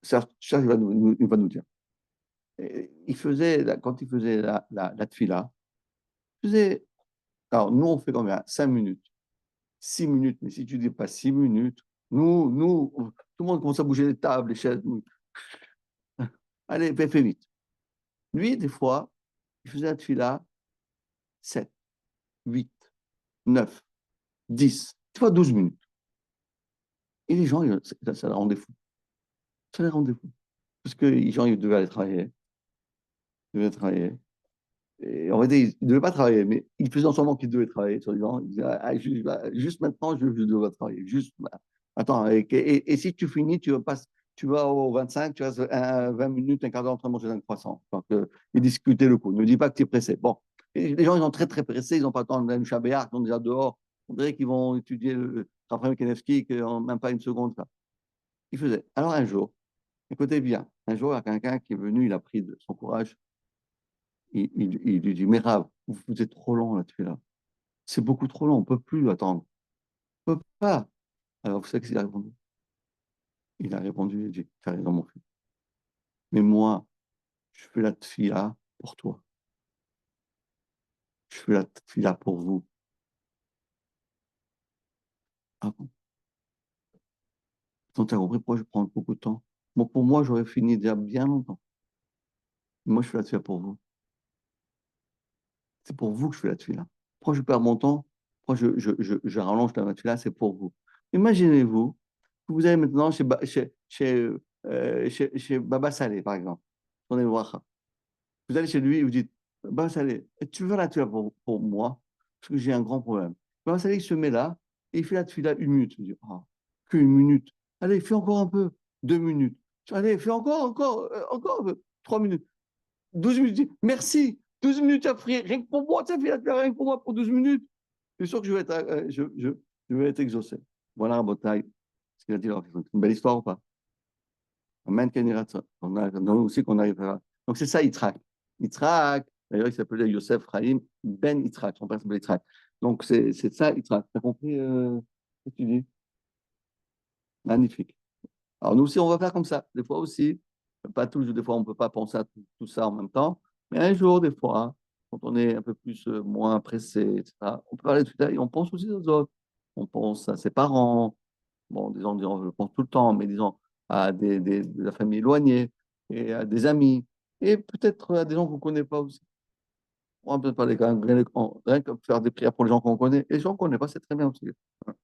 ça, il va nous dire. Quand il faisait la tfila, il faisait, alors nous, on fait combien? 5 minutes, 6 minutes, mais si tu dis pas 6 minutes, tout le monde commence à bouger les tables, les chaises. Allez, fais vite. Lui, des fois, il faisait la tfila 7, 8, 9, 10, des fois 12 minutes. Et les gens, ça les rendait fous. Ça les rendait fous. Parce que les gens, ils devaient aller travailler. Ils devaient travailler. Et en fait, il ne devait pas travailler, mais il faisait en semblant qu'il devait travailler. Il disait, juste maintenant, je dois travailler. Juste, attends, et si tu finis, tu vas au 25, tu restes 20 minutes, un quart d'heure en train de manger un croissant. Donc, et discuter le coup. Ne dis pas que tu es pressé. Bon, et les gens, ils sont très, très pressés. Ils n'ont pas le temps d'un chabéar, ils sont déjà dehors. On dirait qu'ils vont étudier le Raphaël Kenevski, en même pas une seconde. Ça. Il faisait. Alors, un jour, écoutez bien, un jour, il y a quelqu'un qui est venu, il a pris de son courage. Il lui dit, mais Rav, vous êtes trop long là-dessus là. C'est beaucoup trop long, on ne peut plus attendre. On ne peut pas. Alors, vous savez ce qu'il a répondu? Il a répondu, il dit, tu as raison, mon fils. Mais moi, je fais la tfila pour toi. Je fais la tfila pour vous. Ah bon? Donc, tu as compris pourquoi je prends beaucoup de temps? Bon, pour moi, j'aurais fini déjà bien longtemps. Moi, je fais la tfila pour vous. C'est pour vous que je fais la tfila. Pourquoi je perds mon temps? Pourquoi je rallonge la tfila? C'est pour vous. Imaginez-vous que vous allez maintenant chez Baba Saleh, par exemple. On est voir. Vous allez chez lui et vous dites, Baba Saleh, tu veux la tfila pour moi? Parce que j'ai un grand problème. Baba Saleh, il se met là et il fait la tfila 1 minute. Je dis, ah, qu'une minute. Allez, fais encore un peu. 2 minutes. Allez, fais encore un peu. 3 minutes. 12 minutes. Je dis, merci. 12 minutes après, rien que pour moi, ça fait la tfila rien que pour moi pour 12 minutes. Je suis sûr que je vais être exaucé. Voilà un beau taille. Ce qu'il a dit, c'est une belle histoire ou pas? Amen, Ken Yiratson. On a aussi qu'on arrivera. Donc c'est ça, Yitzhak. Yitzhak, d'ailleurs, il s'appelait Yosef Chaim Ben Yitzhak. Son père s'appelait Yitzhak. Donc c'est ça, Yitzhak. Tu as compris ce que tu dis? Magnifique. Alors nous aussi, on va faire comme ça. Des fois aussi, pas toujours, des fois, on ne peut pas penser à tout ça en même temps. Mais un jour, des fois, hein, quand on est un peu plus moins pressé, etc., on peut parler de tout ça et on pense aussi aux autres. On pense à ses parents. Bon, disons, je le pense tout le temps, mais disons à de la famille éloignée et à des amis et peut-être à des gens qu'on ne connaît pas aussi. On peut parler quand même, rien que faire des prières pour les gens qu'on connaît. Et les gens qu'on ne connaît pas, c'est très bien aussi. Vous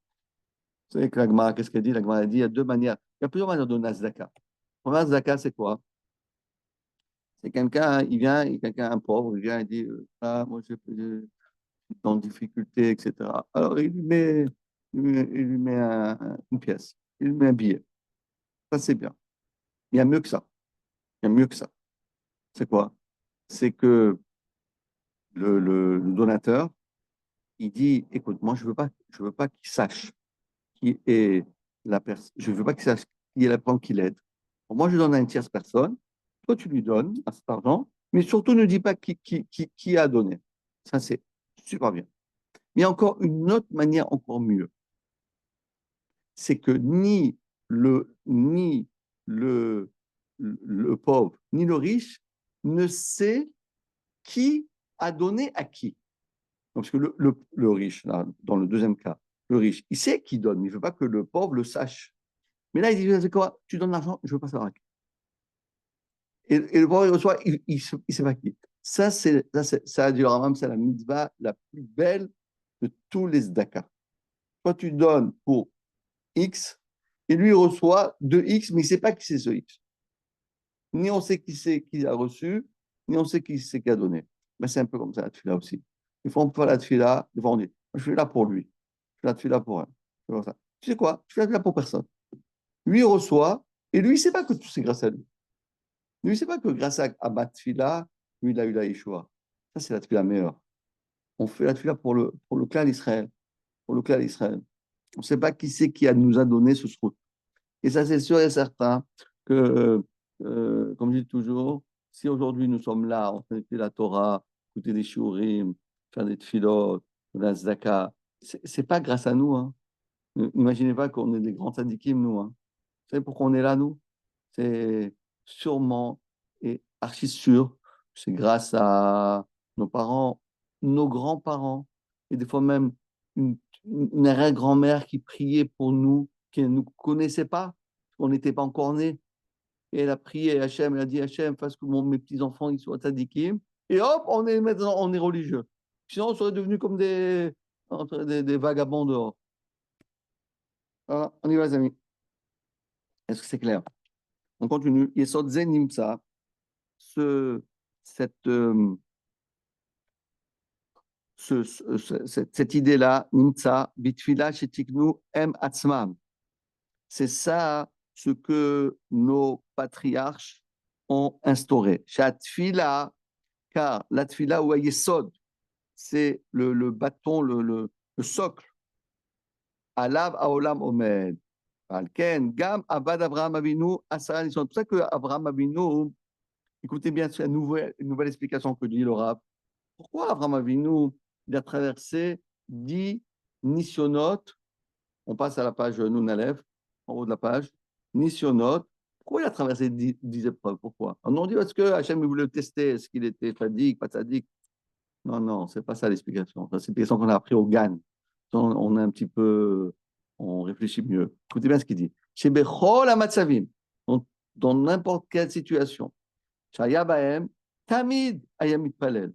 savez que l'Agmara, qu'est-ce qu'elle dit? L'Agmara a dit il y a deux manières. Il y a plusieurs manières de donner la tzedaka. La première tzedaka, c'est quoi? C'est quelqu'un, il vient, quelqu'un, un pauvre, il vient et dit ah, moi, je suis en difficulté, etc. Alors, il lui met une pièce, il lui met un billet. Ça, c'est bien. Il y a mieux que ça. Il y a mieux que ça. C'est quoi? C'est que le donateur, il dit, écoute, moi, je veux pas qu'il sache qui est la personne, je veux pas qu'il sache qui est la personne qui l'aide. Donc, moi, je donne à une tierce personne, toi, tu lui donnes à cet argent, mais surtout, ne dis pas qui a donné. Ça, c'est super bien. Mais il y a encore une autre manière encore mieux. C'est que ni le pauvre, ni le riche ne sait qui a donné à qui. Parce que le riche, là, dans le deuxième cas, le riche, il sait qui donne, mais il ne veut pas que le pauvre le sache. Mais là, il dit, c'est quoi? Tu donnes l'argent, je ne veux pas savoir à qui. Et le pauvre, il reçoit, il ne sait pas qui. Ça a dit même, c'est la mitzvah la plus belle de tous les tzedakah. Toi, tu donnes pour X, et lui, il reçoit 2X, mais il ne sait pas qui c'est ce X. Ni on sait qui c'est qui a reçu, ni on sait qui c'est qui a donné. Mais c'est un peu comme ça, la tefila aussi. Des fois, on peut faire la tefila, des fois, on dit, je suis là pour lui, je suis la tefila pour elle. Ça. Tu sais quoi? Je suis là pour personne. Lui, il reçoit, et lui, il ne sait pas que tout c'est grâce à lui. Lui, il ne sait pas que grâce à ma tefila, lui, il a eu la Yeshua. Ça, c'est la tefila meilleure. On fait la tefila pour le clan d'Israël. Pour le clan d'Israël. On ne sait pas qui c'est qui nous a donné ce srout. Et ça, c'est sûr et certain que, comme je dis toujours, si aujourd'hui nous sommes là, en train d'écouter la Torah, écouter des shiurim, faire des tfilot, de la tzedaka, c'est pas grâce à nous. Hein. Imaginez pas qu'on est des grands tzadikim, nous. Hein. Vous savez pourquoi on est là, nous? C'est sûrement et archi sûr, c'est grâce à nos parents, nos grands-parents, et des fois même une, une arrière-grand-mère qui priait pour nous, qui ne nous connaissait pas, on n'était pas encore nés. Et elle a prié Hachem, elle a dit Hachem, fasse que mes petits-enfants ils soient tzadikim. Et hop, on est maintenant on est religieux. Sinon, on serait devenu comme des vagabonds dehors. Voilà, on y va, les amis. Est-ce que c'est clair? On continue. Yesod Zen Nimtza, ce, cette, cette idée-là, Nimtza, Bitfila Shetiknu Em Atzmam. C'est ça ce que nos patriarches ont instauré. Shatfila, car la tfila ou Yesod, c'est le bâton, le socle. Alav Aolam Omed. Alken, Gam Abad Abraham Avinu, Asara. C'est pour ça que Abraham Avinu, écoutez bien, c'est une nouvelle explication que dit le Rav. Pourquoi Abraham Avinu, il a traversé 10 nisyonotes? On passe à la page Nun Aleph, en haut de la page. Nisyonotes. Pourquoi il a traversé 10 épreuves? Pourquoi? On a dit parce que Hachem voulait le tester. Est-ce qu'il était sadique, pas sadique? Non, non, c'est pas ça l'explication. C'est l'explication qu'on a appris au GAN. On est un petit peu, on réfléchit mieux. Écoutez bien ce qu'il dit. Chez Bechol Amatsavim, dans n'importe quelle situation, Shaya Bahem, Tamid Ayamit Palel,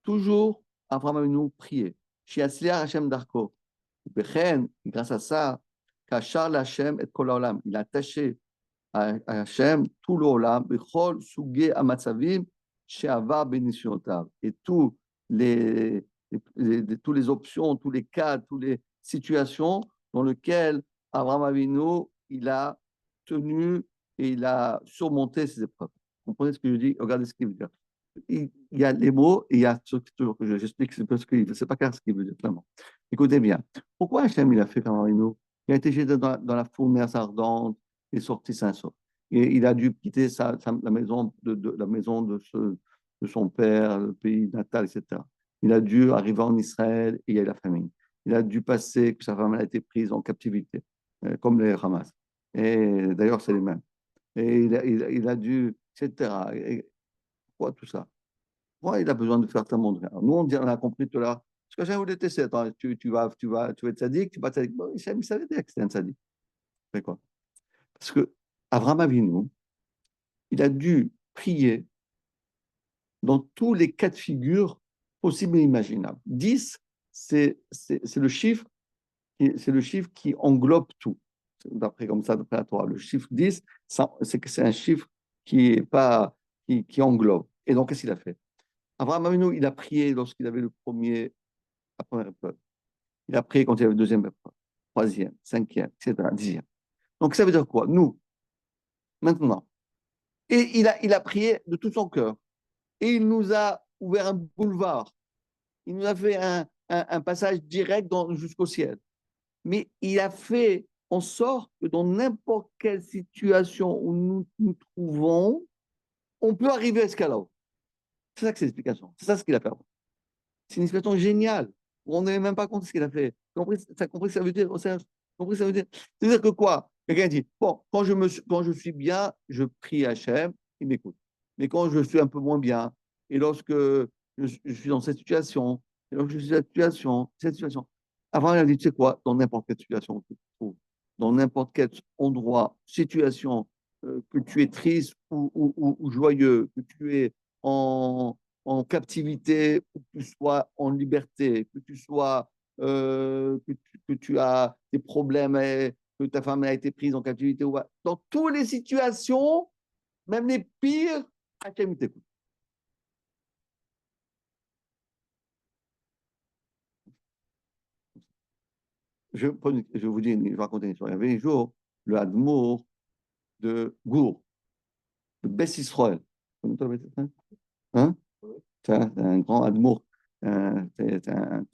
toujours Abraham Avinu prier. Chez Asliar Hashem Darko, Bechen, grâce à ça, Kachar Hashem et Kol Olam, il a attaché à Hashem tout l'Olam, Bechol Suge Amatsavim, chez Avar Benishotav, et tous toutes les options, tous les cas, toutes les situations dans lesquelles Abraham Avinu, il a tenu et il a surmonté ces épreuves. Vous comprenez ce que je dis? Regardez ce qu'il veut dire. Il y a les mots et il y a ce que j'explique, c'est parce que c'est pas clair ce qu'il veut dire, vraiment. Écoutez bien. Pourquoi Hachem, il a fait comme Avinu? Il a été jeté dans la fournaise ardente et sorti sain sauf. Et il a dû quitter la maison la maison de son père, le pays natal, etc. Il a dû arriver en Israël et il y a eu la famine. Il a dû passer, que sa femme a été prise en captivité, comme les Hamas. Et d'ailleurs, c'est les mêmes. Et il a dû, etc. Et pourquoi tout ça? Pourquoi il a besoin de faire tellement de... Nous, on a compris tout là. Parce que j'ai voulu tester. Attends, tu vas être sadique, tu vas être sadique. Bon, il savait dire que c'était un sadique. C'est quoi? Parce que Abraham Avinu, il a dû prier dans tous les cas de figure possibles et imaginables. 10, c'est le chiffre, c'est le chiffre qui englobe tout. D'après comme ça, d'après la Torah. Le chiffre 10, c'est un chiffre qui est pas qui englobe. Et donc, qu'est-ce qu'il a fait? Abraham Avinu, il a prié lorsqu'il avait la première épreuve. Il a prié quand il avait la deuxième épreuve, troisième, cinquième, etc., dixième. Donc, ça veut dire quoi? Nous, maintenant. Et il a prié de tout son cœur. Et il nous a ouvert un boulevard. Il nous a fait un passage direct jusqu'au ciel. Mais il a fait en sorte que dans n'importe quelle situation où nous nous trouvons, on peut arriver à ce cas-là. C'est ça que c'est l'explication. C'est ça ce qu'il a fait. C'est une explication géniale. On ne même pas compte ce qu'il a fait. Ça compris ce que ça veut dire, compris ça veut dire. C'est-à-dire que quoi? Quelqu'un dit, bon, quand je suis bien, je prie Hachem, il m'écoute. Mais quand je suis un peu moins bien, et lorsque je suis dans cette situation, et lorsque je suis dans cette situation, avant, il a dit, tu sais quoi, dans n'importe quelle situation où tu te trouves, dans n'importe quel endroit, situation, que tu es triste ou joyeux, que tu es en captivité, que tu sois en liberté, que tu sois que tu as des problèmes, et que ta femme a été prise en captivité. Dans toutes les situations, même les pires, Hachem t'écoute. Je vous dis, je vais raconter une histoire. Il y avait un jour le Hadmour de Gour, de Bess Israël. Hein? C'est un grand Hadmour. C'est un-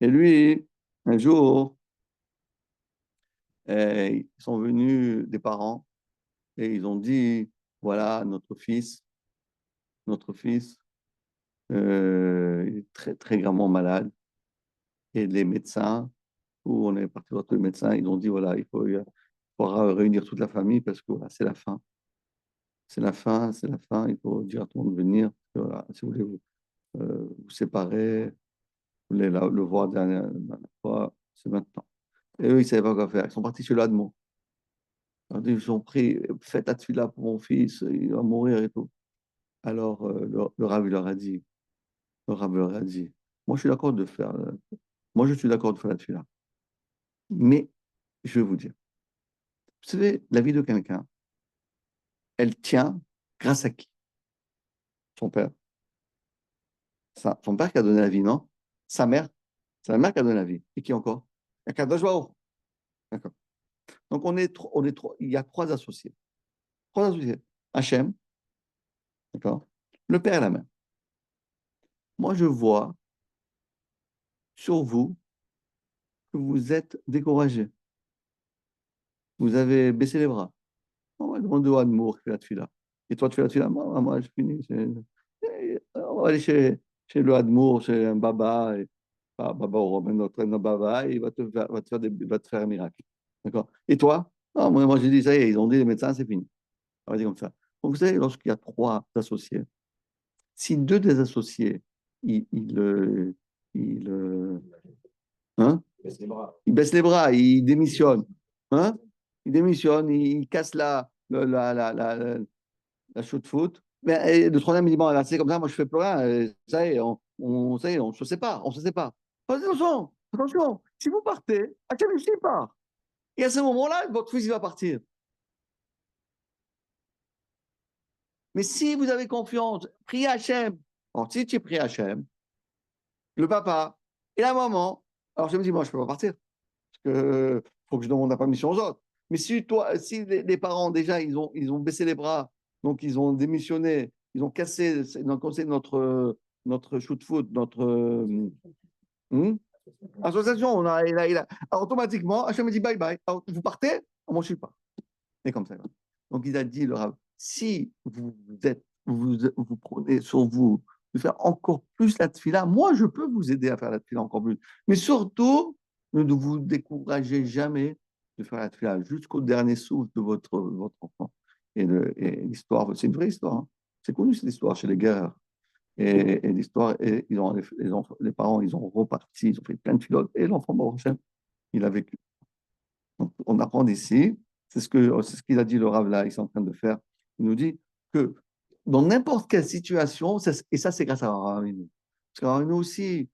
Et lui, un jour, Et ils sont venus des parents et ils ont dit, voilà, notre fils il est très, très gravement malade. Et les médecins, où on est parti voir tous les médecins, ils ont dit, voilà, il faudra réunir toute la famille parce que voilà, c'est la fin. C'est la fin, c'est la fin. Il faut dire à tout le monde de venir. Voilà, si vous voulez vous séparer, vous voulez le voir dernière fois, c'est maintenant. Et eux, ils ne savaient pas quoi faire. Ils sont partis chez l'Admo. Ils ont pris, faites la tefila pour mon fils, il va mourir et tout. Alors, le Rav, il leur a dit, le Rav leur a dit, moi, je suis d'accord de faire, moi, je suis d'accord de faire la tefila. Mais, je vais vous dire, vous savez, la vie de quelqu'un, elle tient grâce à qui? Son père. Son père qui a donné la vie, non? Sa mère. C'est la mère qui a donné la vie. Et qui encore? Il y a Kadosh Baruch. D'accord. Donc, il y a trois associés. Trois associés. Hachem, d'accord? Le père et la mère. Moi, je vois sur vous que vous êtes découragé. Vous avez baissé les bras. On va demander au Admour qui fait la tefila. Et toi, tu fais la tefila? Moi, je finis. On va aller chez le Admour, chez un baba. Baba au Romain, notre baba, et il va te faire un miracle. D'accord? Et toi? Non, moi, j'ai dit, ça y est, ils ont dit, les médecins, c'est fini. On va dire comme ça. Donc, vous savez, lorsqu'il y a trois associés, si deux des associés, ils, ils, euh, ils, hein? Ils baissent les bras, ils démissionnent. Hein? Ils démissionnent, ils cassent la chaude foot. Mais et le troisième, il dit, bon, là, c'est comme ça, moi, je fais plus rien. Ça y est, ça y est, on se sépare, on se sépare. Attention, attention, si vous partez, Hachem aussi part. Et à ce moment-là, votre fils, il va partir. Mais si vous avez confiance, priez Hachem. Alors, si tu pries Hachem, le papa et la maman, alors je me dis, moi, je ne peux pas partir. Parce que faut que je demande la permission aux autres. Mais si les parents, déjà, ils ont baissé les bras, donc ils ont démissionné, ils ont cassé notre shoot-foot, notre hmm, association, alors, automatiquement, Hachem me dit bye bye. Alors, vous partez? Ah, moi, je ne suis pas. Et comme ça. Donc, il a dit, le Rav, si vous prenez sur vous de faire encore plus la tefila, moi, je peux vous aider à faire la tefila encore plus. Mais surtout, ne vous découragez jamais de faire la tefila jusqu'au dernier souffle de votre enfant. Et l'histoire, c'est une vraie histoire. Hein. C'est connu cette histoire chez les guerreurs. Et l'histoire, les parents, ils ont reparti, ils ont fait plein de filotes. Et l'enfant, Baruch Hashem, il a vécu. Donc, on apprend d'ici, c'est ce qu'il a dit le Rav là, il est en train de faire. Il nous dit que dans n'importe quelle situation, et ça c'est grâce à Ravinu. Parce que Ravinu aussi,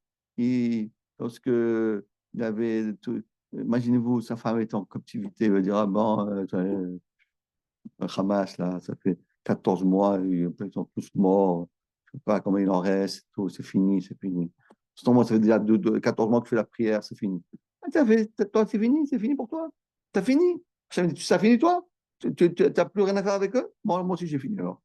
lorsque il avait imaginez-vous, sa femme était en captivité, il va dire, ah bon, Hamas là, ça fait 14 mois, ils sont tous morts, je ne sais pas combien il en reste, tout, c'est fini, c'est fini. Moi, ça fait déjà 14 mois que je fais la prière, c'est fini. Ah, toi, c'est fini pour toi. T'as fini. Ça a fini toi? Tu n'as plus rien à faire avec eux? Moi aussi, j'ai fini alors.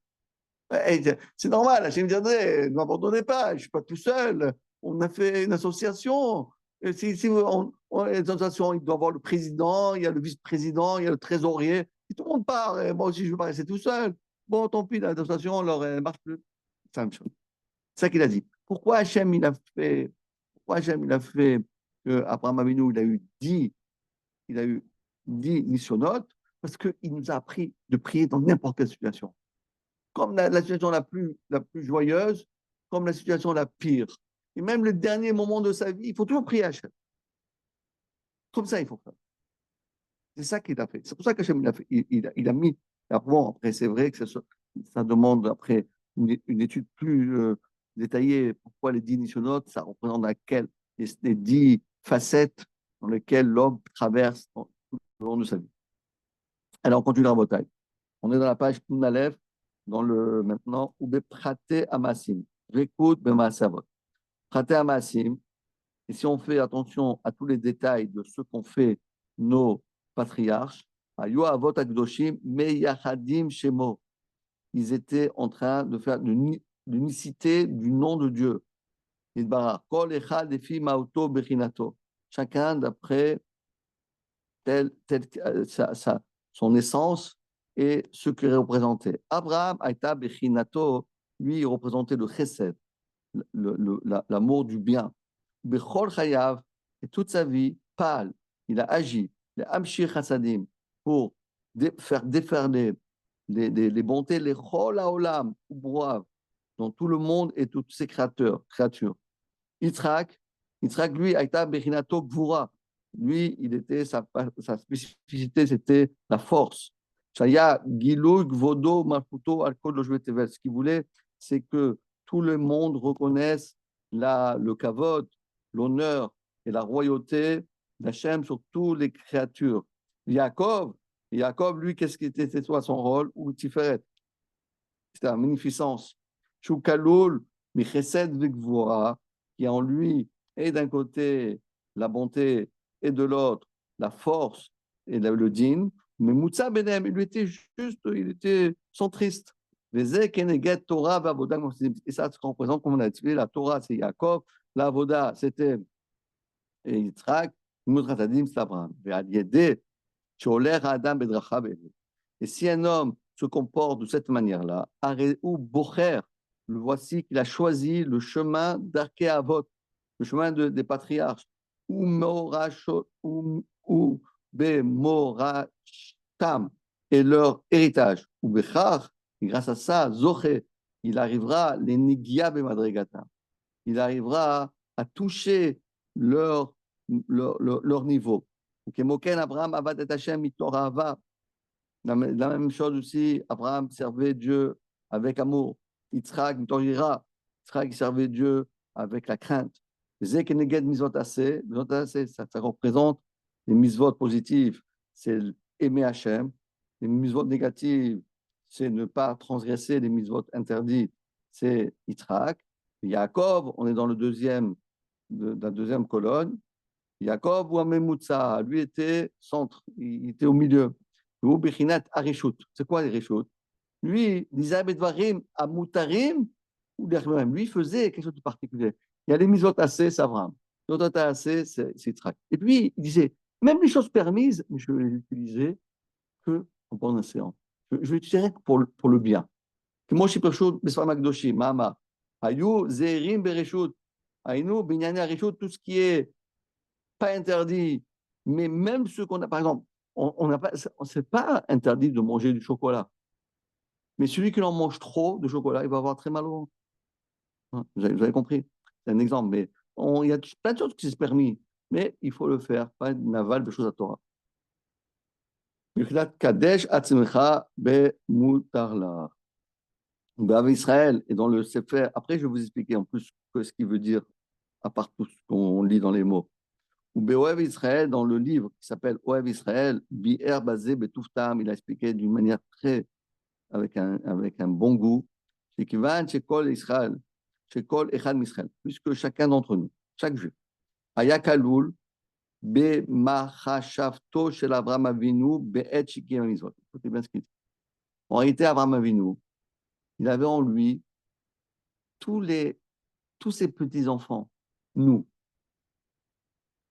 C'est normal, Hachem dirait, ne m'abandonnez pas, je ne suis pas tout seul. On a fait une association. Et si les associations, il doit y avoir le président, il y a le vice-président, il y a le trésorier. Si tout le monde part, et moi aussi, je veux pas rester tout seul. Bon, tant pis, l'association, alors, elle ne marche plus. C'est la même chose. C'est ça qu'il a dit. Pourquoi Hachem, il a fait que Abraham Avinu, il a eu 10 missionnotes? Parce qu'il nous a appris de prier dans n'importe quelle situation. Comme la situation la plus joyeuse, comme la situation la pire. Et même le dernier moment de sa vie, il faut toujours prier Hachem. Comme ça, il faut faire. C'est ça qu'il a fait. C'est pour ça qu'Hachem, il a mis. Bon, après, c'est vrai que ça demande après une étude plus détaillée. Pourquoi les 10 nishonotes, ça représente les 10 facettes dans lesquelles l'homme traverse tout le long de sa vie. Alors, on continue la bataille. On est dans la page Tounalev, maintenant, Oube Praté Amassim. J'écoute Bemasavot. Praté Amassim. Et si on fait attention à tous les détails de ce qu'ont fait nos patriarches, Ayo Avot Akdoshim, Meyahadim Shemo. Ils étaient en train de faire l'unicité du nom de Dieu. Kol Echad Efi Mauto Bechinato. Chacun d'après son essence et ce qu'il représentait. Abraham, Aïta Bechinato, lui, il représentait le chesed, l'amour du bien. Bechol Chayav, et toute sa vie, pâle, il a agi, les Amshir Chassadim, pour faire déferler les bontés, les Chol Haolam, dans tout le monde et toutes ses créatures. Yitzhak, lui, Aïta Bechinato Gvura. Lui, sa spécificité, c'était la force. Shaya, Gilou, Gvodo, Malfuto, Alkol, Lojuet Tevel. Ce qu'il voulait, c'est que tout le monde reconnaisse le kavod, l'honneur et la royauté d'Hachem sur toutes les créatures. Yaakov, lui, qu'est-ce qui était son rôle? Ou Tiferet. C'était la magnificence. Choukalul, Michesed Vigvora, qui a en lui, et d'un côté, la bonté, et de l'autre, la force et le din. Mais Moussa Benem, il était centriste. Torah, et ça, ce qu'on représente, comme on a expliqué, la Torah, c'est Yaakov, la Avoda, c'était Yitzhak, Moutratadim, c'est Abraham. Et si un homme se comporte de cette manière-là, ou Bocher, le voici qu'il a choisi le chemin d'Arké Avot, le chemin des patriarches, ou Bemorashtam, et leur héritage, ou Bechar, et grâce à ça, Zoché, il arrivera, les Nigia Bemadregatam, il arrivera à toucher leur niveau. Kemoken Abraham Avad et Hashem mitorava. La même chose aussi, Abraham servait Dieu avec amour. Yitzhak mitorira. Yitzhak servait Dieu avec la crainte. Zekeneged misvot assez. Ça représente les misvot positives, c'est aimer Hashem. Les misvot négatives, c'est ne pas transgresser les misvot interdits, c'est Yitzhak. Yaakov, on est dans la deuxième colonne. Yaakov ou Amemutsa, lui était centre, il était au milieu. C'est quoi les Rishut? Lui, Nizab Edvarim Amutarim, ou lui faisait quelque chose de particulier. Il y a les misot assez, c'est Abraham. Les misot assez, c'est Yitzhak. Et puis, il disait, même les choses permises, je vais les utiliser que en bon escient. Je vais l'utiliser pour le bien. כמו שפרשו בספרים הקדושים, מה אמר? היו זהירים ברשות, היינו בענייני הרשות, tout ce qui est pas interdit, mais même ce qu'on a, par exemple, on n'a pas, c'est pas interdit de manger du chocolat, mais celui qui en mange trop de chocolat, il va avoir très mal au ventre. Vous avez compris? C'est un exemple, mais il y a plein de choses qui sont permis, mais il faut le faire, pas une aval de choses à Torah. Kadesh atzmecha bemutarla. Israël, et dans le Sefer, après je vais vous expliquer en plus ce qu'il veut dire, à part tout ce qu'on lit dans les mots. Ou Be'oev Israël, dans le livre qui s'appelle Oev Israël, Bi'er Bazé Betuftam, il a expliqué d'une manière avec un bon goût, c'est qu'il va chez Kol Israël, chez Kol Echad Israël, puisque chacun d'entre nous, chaque juif, Ayakalul, Be Machashavto shel Abraham Avinu, Be'et Shikim Amizot. Écoutez bien ce qu'il dit. En réalité, Abraham Avinu, il avait en lui tous ses petits-enfants, nous,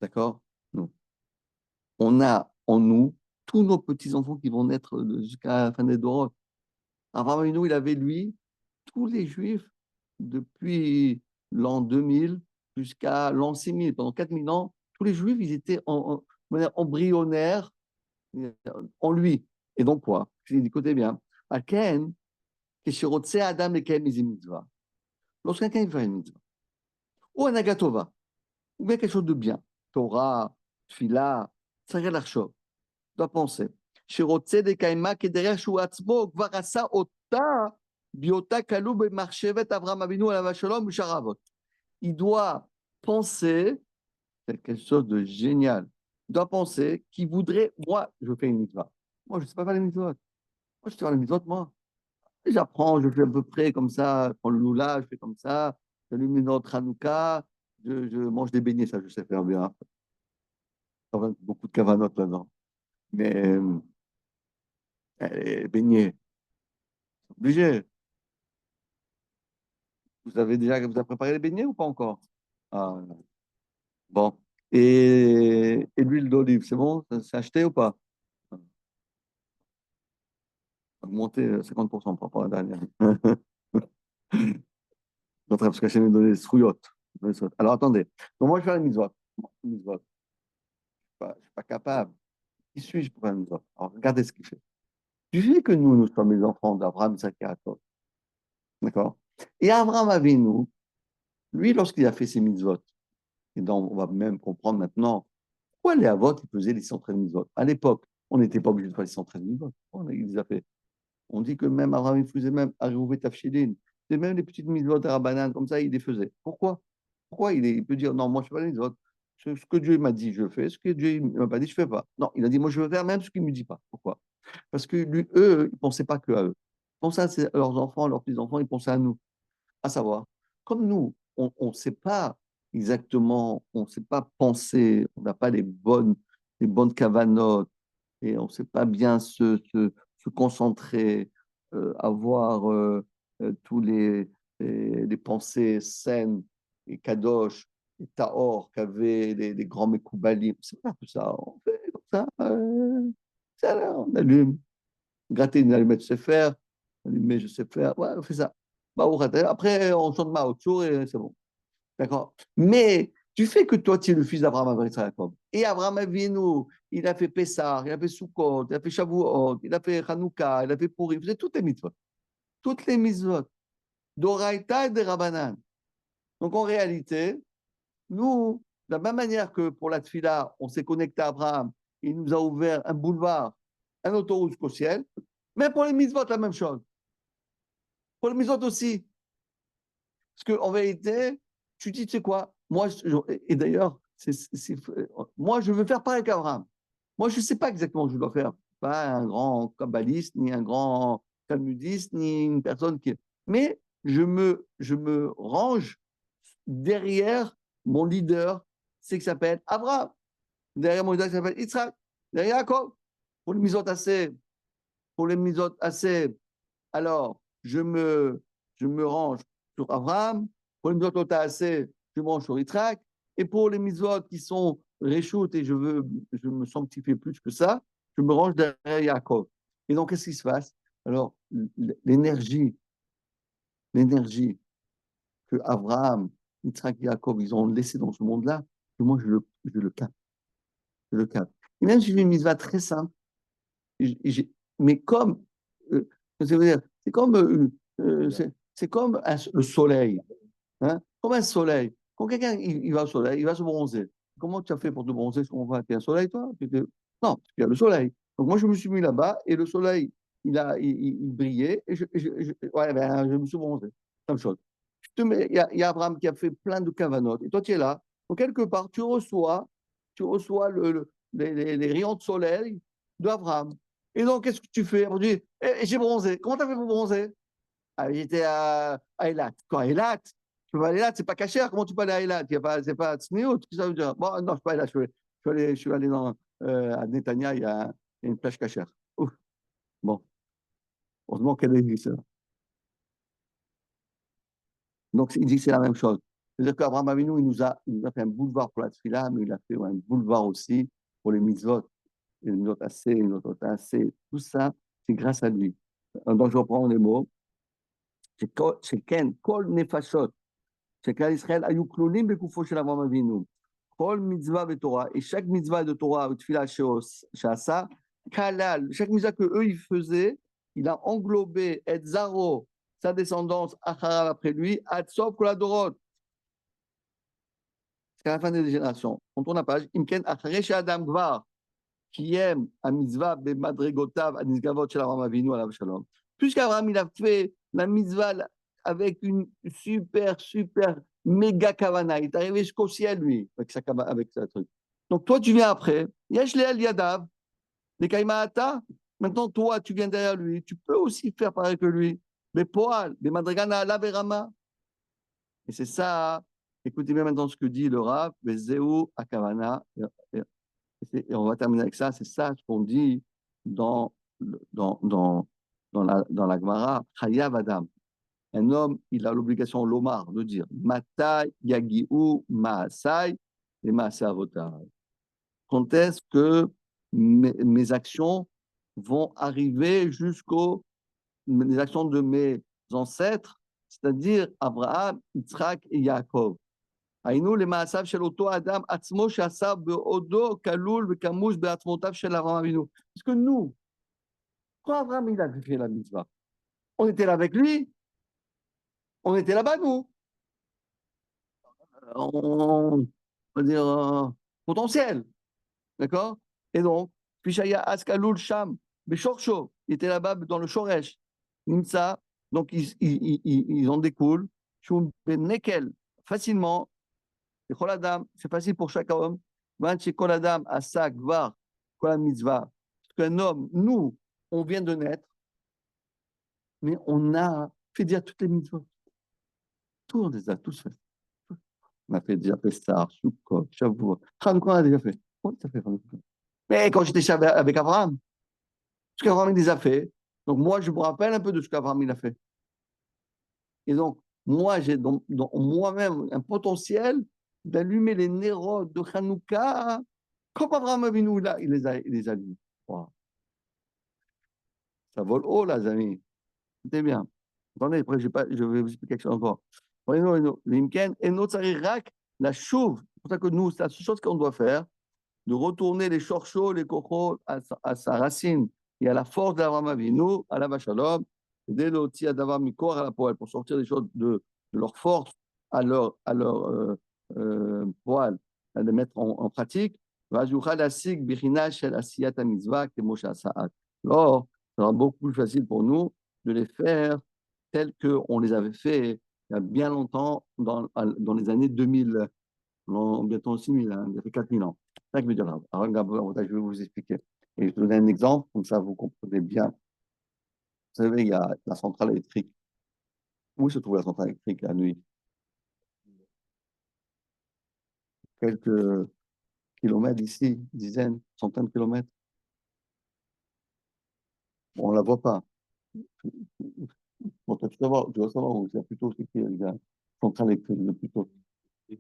d'accord? Nous. On a en nous tous nos petits-enfants qui vont naître jusqu'à la fin des Doroth. Abraham Avinu, il avait, lui, tous les Juifs depuis l'an 2000 jusqu'à l'an 6000. Pendant 4000 ans, tous les Juifs, ils étaient de manière embryonnaire en lui. Et donc quoi? Écoutez bien. Alken, Keshirotse Adam et Kem mitzvah. Lorsqu'un quelqu'un fait une mitzvah, ou un agatova, ou bien quelque chose de bien, Torah, Tfila, Tzarel Arshov, doit penser. שרוצה לקיימה כדרך שהוא עצמו כבר עשה אותה בהיותה כלוא במחשבת אברהם אבינו עליו השלום ושאר האבות. Il doit penser, c'est quelque chose de génial, il doit penser qu'il voudrait, moi, je fais une mitzvah. Moi, je ne sais pas faire les mitzvot. Moi, je sais faire les mitzvot, moi. J'apprends, je fais à peu près comme ça, je prends le loula, je fais comme ça, j'allume une autre Hanouka, je mange des beignets, ça, je sais faire bien. Beaucoup de cavanotes là-dedans. Mais les beignets, obligé. Vous avez préparé les beignets ou pas encore? Ah, bon. Et l'huile d'olive, c'est bon? C'est acheté ou pas? Augmenté 50% par rapport à la dernière. Parce que j'ai donné des strouillottes. Alors attendez. Donc moi, je vais faire une mitzvot. Une mitzvot. Je suis pas capable. Qui suis-je pour faire une mitzvot? Alors regardez ce qu'il fait. Du fait que nous sommes les enfants d'Abraham, Isaac et Jacob. D'accord? Et Abraham Avinu, lui, lorsqu'il a fait ses mitzvot, et donc on va même comprendre maintenant pourquoi les Avot, ils faisaient les 113 mitzvot. À l'époque, on n'était pas obligé de faire les 113 mitzvot. Il les a fait. On dit que même Abraham, il faisait même Arouvé Tafshilin. C'est même les petites mitzvot à Rabbanan, comme ça, il les faisait. Pourquoi? Pourquoi il peut dire, non, moi, je ne fais pas les mitzvot. Ce que Dieu m'a dit, je fais. Ce que Dieu ne m'a pas dit, je ne fais pas. Non, il a dit, moi, je veux faire même ce qu'il ne me dit pas. Pourquoi? Parce que lui, eux, ils ne pensaient pas qu'à eux. Ils pensaient à leurs enfants, leurs petits-enfants, ils pensaient à nous. À savoir, comme nous, on ne sait pas exactement, on ne sait pas penser, on n'a pas les bonnes cavanotes, et on ne sait pas bien se concentrer, avoir tous les pensées saines et kadosh, et taor qu'avaient les grands Mekoubalim. C'est pas tout ça. On fait comme ça, ça là, on allume, gratter une allumette, je sais faire, allumer, je sais faire, ouais, on fait ça. Bah, après, on chante Maotchour et c'est bon. D'accord? Mais du fait que toi, tu es le fils d'Abraham, Abraham, Jacob, et Abraham Avinu, il a fait Pessah, il a fait Sukkot, il a fait Shavuot, il a fait Hanouka, il a fait Purim, il faisait toutes les mitzvot. Toutes les mitzvot. D'Oraïta et de Rabbanan. Donc en réalité, nous, de la même manière que pour la Tfila, on s'est connecté à Abraham, il nous a ouvert un boulevard, un autoroute jusqu'au ciel, mais pour les mitzvot, la même chose. Pour les mitzvot aussi. Parce qu'en vérité, tu dis, tu sais quoi, moi, et d'ailleurs, moi, je veux faire pareil qu'Abraham. Moi, je ne sais pas exactement ce que je dois faire. Pas un grand kabbaliste, ni un grand talmudiste, ni une personne qui. Mais je me range derrière mon leader, c'est qui s'appelle Abraham. Derrière mon leader qui s'appelle Yitzhak. Derrière Jacob. Pour les misotes assez. Pour les misotes assez. Alors, je me range sur Abraham. Pour les mitzvot assez, je me range sur Yitzhak. Et pour les mitzvot qui sont réchoutes et je me sanctifier plus que ça, je me range derrière Yaakov. Et donc, qu'est-ce qui se passe? Alors, l'énergie que Abraham, Yitzhak et Yaakov, ils ont laissé dans ce monde-là, que moi, je le capte. Je le capte. Et même si j'ai une mitzvah très simple, mais comme, c'est comme, c'est comme le soleil. Hein? Comme un soleil. Quand quelqu'un il va au soleil, il va se bronzer. Comment tu as fait pour te bronzer? Est-ce qu'on va un soleil, toi? Non, parce qu'il y a le soleil. Donc moi, je me suis mis là-bas et le soleil, il brillait et ouais, ben, je me suis bronzé. Même chose. Il y a Abraham qui a fait plein de cavanotes et toi, tu es là. Donc quelque part, tu reçois les rayons de soleil d'Abraham. Et donc, qu'est-ce que tu fais? On dit, j'ai bronzé. Comment tu as fait pour bronzer? Ah, j'étais à Eilat. Quoi, Eilat? Tu vas aller là, c'est pas cachère. Comment tu peux aller à Eilat? C'est pas Tsniout. Qu'est-ce que ça veut dire? Bon, non, je suis pas là. Je suis allé à Netanya, il y a une plage cachère. Ouf. Bon, heureusement qu'elle existe. Donc, il dit que c'est la même chose. C'est-à-dire qu'Abraham Avinu, il nous a fait un boulevard pour la tefila, mais il a fait un boulevard aussi pour les mitzvot. Les mitzvot assez, les mitzvot assez. Tout ça, c'est grâce à lui. Donc, je reprends les mots. C'est Ken, Kol Nefashot. שכלל ישראל היו כלולים בגופו של אברהם אבינו. כל מצווה בתורה, et chaque mitzvah de Torah ou tefila שעשה, כלל, chaque mitzvah que eux ils faisaient, il a englobé et Zaro, sa descendance, Acharav après lui, Atsov Koladorot, jusqu'à la fin des générations. On tourne la page. Imken Acharesh Adam Gvar, qui aime un mitzvah bemadregotav anisgavot shel Avraham Avinu alav shalom. Puisqu'Abraham il a fait la mitzvah avec une super méga kavana, il est arrivé jusqu'au ciel lui avec sa truc. Donc toi tu viens après, yesh le yadav, les kaimata. Maintenant toi tu viens derrière lui, tu peux aussi faire pareil que lui. Mais poal, les madrigana ala verama. Et c'est ça. Écoutez bien maintenant ce que dit le Rav, Bezeu akavana. Et on va terminer avec ça, c'est ça ce qu'on dit dans, dans la Gemara, Chayav Adam. Un homme, il a l'obligation, l'Omar, de dire Mata Yagiu Maasai, les Maaseh Avota? Quand est-ce que mes actions vont arriver jusqu'aux les actions de mes ancêtres, c'est-à-dire Abraham, Yitzhak et Yaakov? היינו למעשיו של אותו אדם עצמו שעשה בעודו כלול וכמוש בעצמותיו של אברהם אבינו. Parce que nous, quand Abraham il a fait la mitzvah, on était là avec lui, on était là-bas nous. On va dire potentiel, d'accord? Et donc, puis Shaya Askalul Sham, Beshorcho, il était là-bas dans le Shoresh, Nimsa, donc ils en découlent, Shum Ben Nekel, facilement, Kol Adam, c'est facile pour chaque homme. Kol Adam, Asa, Gvar, Kol Mitzvah. Parce qu'un homme, nous, on vient de naître, mais on a fait dire toutes les mitzvahs. Tout, on les a tous fait. On a fait déjà Pessah, Sukkot, Shavuot. Hanouka, on a déjà fait. Oui, ça fait Hanouka. Mais quand j'étais avec Abraham, ce qu'Abraham il les a fait, donc moi, je me rappelle un peu de ce qu'Abraham il a fait. Et donc, moi, j'ai dans moi-même un potentiel d'allumer les nérodes de Hanouka comme Abraham Avinu, là, il les a allumés. Wow. Ça vole haut, là, les amis. C'était bien. Attendez, après, je vais vous expliquer quelque chose encore. L'imken, et notre rak, la chouve. C'est pour ça que nous, c'est la seule chose qu'on doit faire, de retourner les chorchos, les cochos à sa racine et à la force d'Abraham Avinu, à la Vachalom, dès l'oti à Davar Mikor à la poêle, pour sortir les choses de leur force à leur poêle, à les mettre en pratique. Alors, ça sera beaucoup plus facile pour nous de les faire tels qu'on les avait fait il y a bien longtemps, dans les années 2000, bientôt 6000, hein, il y a fait 4000 ans. C'est ça que je veux dire là. Alors, je vais vous expliquer. Et je vais vous donner un exemple, comme ça vous comprenez bien. Vous savez, il y a la centrale électrique. Où se trouve la centrale électrique la nuit? Quelques kilomètres d'ici, dizaines, centaines de kilomètres. Bon, on ne la voit pas. Bon, tu dois savoir où c'est plutôt c'est qu'il y a une centrale électrique le plus tôt. Tu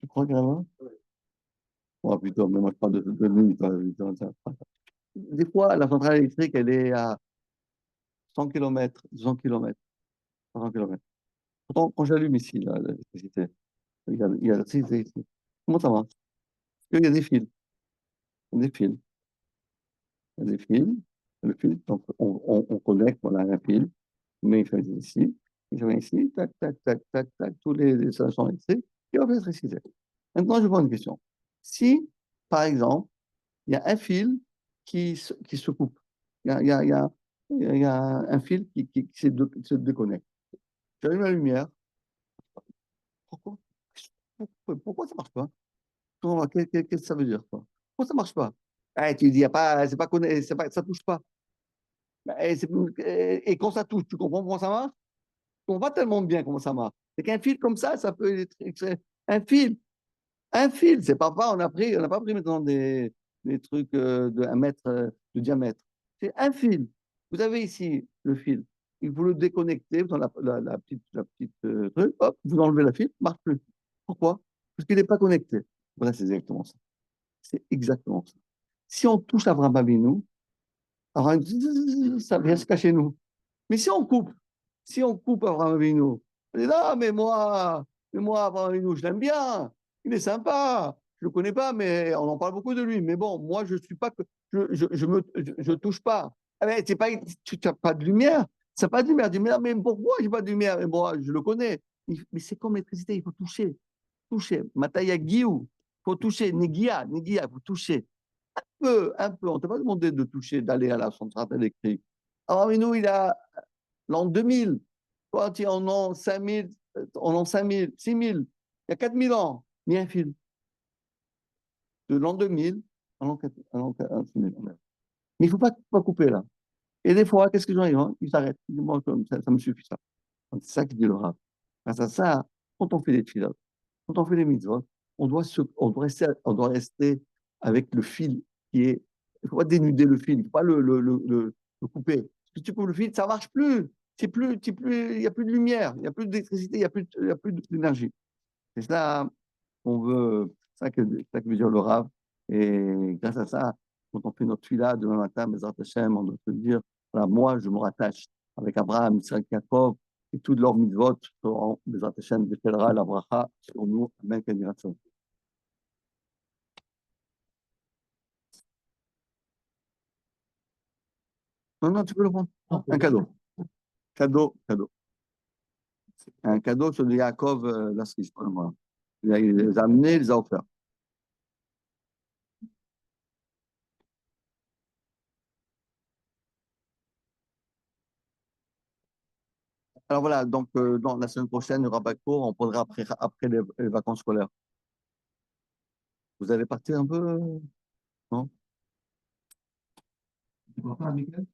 crois qu'il y en a? Oh, plutôt, mais moi je parle de nuit. Des fois, la centrale électrique, elle est à 100 km, 200 km, 300 km. Pourtant, quand j'allume ici l'électricité, il y a l'électricité ici. Comment ça marche? Parce qu'il y a des fils. Il y a des fils. Il y a des fils. Le fil, donc on connecte, on a un fil, mais il fait ici, il fait ici, tac, tac, tac, tac, tac, tous les installations électriques, et on fait l'électricité. Maintenant, je vous pose une question. Si, par exemple, il y a un fil qui se coupe, il y a un fil qui se déconnecte. J'allume la lumière. Pourquoi? Pourquoi ça marche pas? Qu'est-ce que ça veut dire, quoi? Pourquoi ça marche pas? Ah, tu dis, y a pas, c'est pas, ça touche pas. Et quand ça touche, tu comprends comment ça marche? On voit tellement bien comment ça marche. C'est qu'un fil comme ça peut être un fil. Un fil, c'est pas, on n'a pas pris maintenant des trucs de 1 mètre de diamètre. C'est un fil. Vous avez ici le fil. Il faut le déconnecter dans la petite truc. Hop, vous enlevez le fil, marche plus. Pourquoi? Parce qu'il n'est pas connecté. Voilà, c'est exactement ça. C'est exactement ça. Si on touche Abraham Avinu, ça vient se cacher nous. Mais si on coupe Abraham Avinu, on dit non, mais moi, Abraham Avinu, je l'aime bien, il est sympa, je le connais pas, mais on en parle beaucoup de lui. Mais bon, moi, je suis pas que, je touche pas. Ah, mais c'est pas, tu n'as pas de lumière, ça n'a pas de lumière. Je dis, mais pourquoi j'ai pas de lumière? Mais moi, je le connais. Mais c'est comme l'électricité, il faut toucher. Mataya Guiou, il faut toucher. Negia, il faut toucher. Un peu, on ne t'a pas demandé de toucher, d'aller à la centrale électrique. Alors, nous, il a l'an 2000, toi, tu en an 5000, en an 5000, 6000, il y a 4000 ans, il y a un film. De l'an 2000 à l'an 6000. Mais il ne faut pas couper là. Et des fois, qu'est-ce que j'en ai? Ils s'arrêtent. Ils disent, bon, ça me suffit ça. C'est ça qui dit le rap. Grâce à ça, quand on fait des filotes, quand on fait des mitzvot, on doit rester avec le fil qui est. Il ne faut pas dénuder le fil, il ne faut pas le couper. Si tu coupes le fil, ça ne marche plus. Il n'y a plus de lumière, il n'y a plus d'électricité, il n'y a plus d'énergie. C'est ça, qu'on veut, ça que veut dire le Rav. Et grâce à ça, quand on fait notre fila demain matin, Bezrat Hashem, on doit se dire, voilà, moi, je me rattache avec Abraham, Yitzhak, Yaakov, et tous leurs mitzvot seront, Bezrat Hashem, défilera la bracha sur nous. Amen, Kadiratson. Non, non, tu peux le prendre. Un cadeau. Cadeau, cadeau. Un cadeau sur de Yaakov, là, c'est voilà. Il les a amenés, il les a offerts. Alors voilà, donc dans la semaine prochaine, il y aura pas de cours, on prendra après les vacances scolaires. Vous allez partir un peu, non? Tu pars pas, Michael?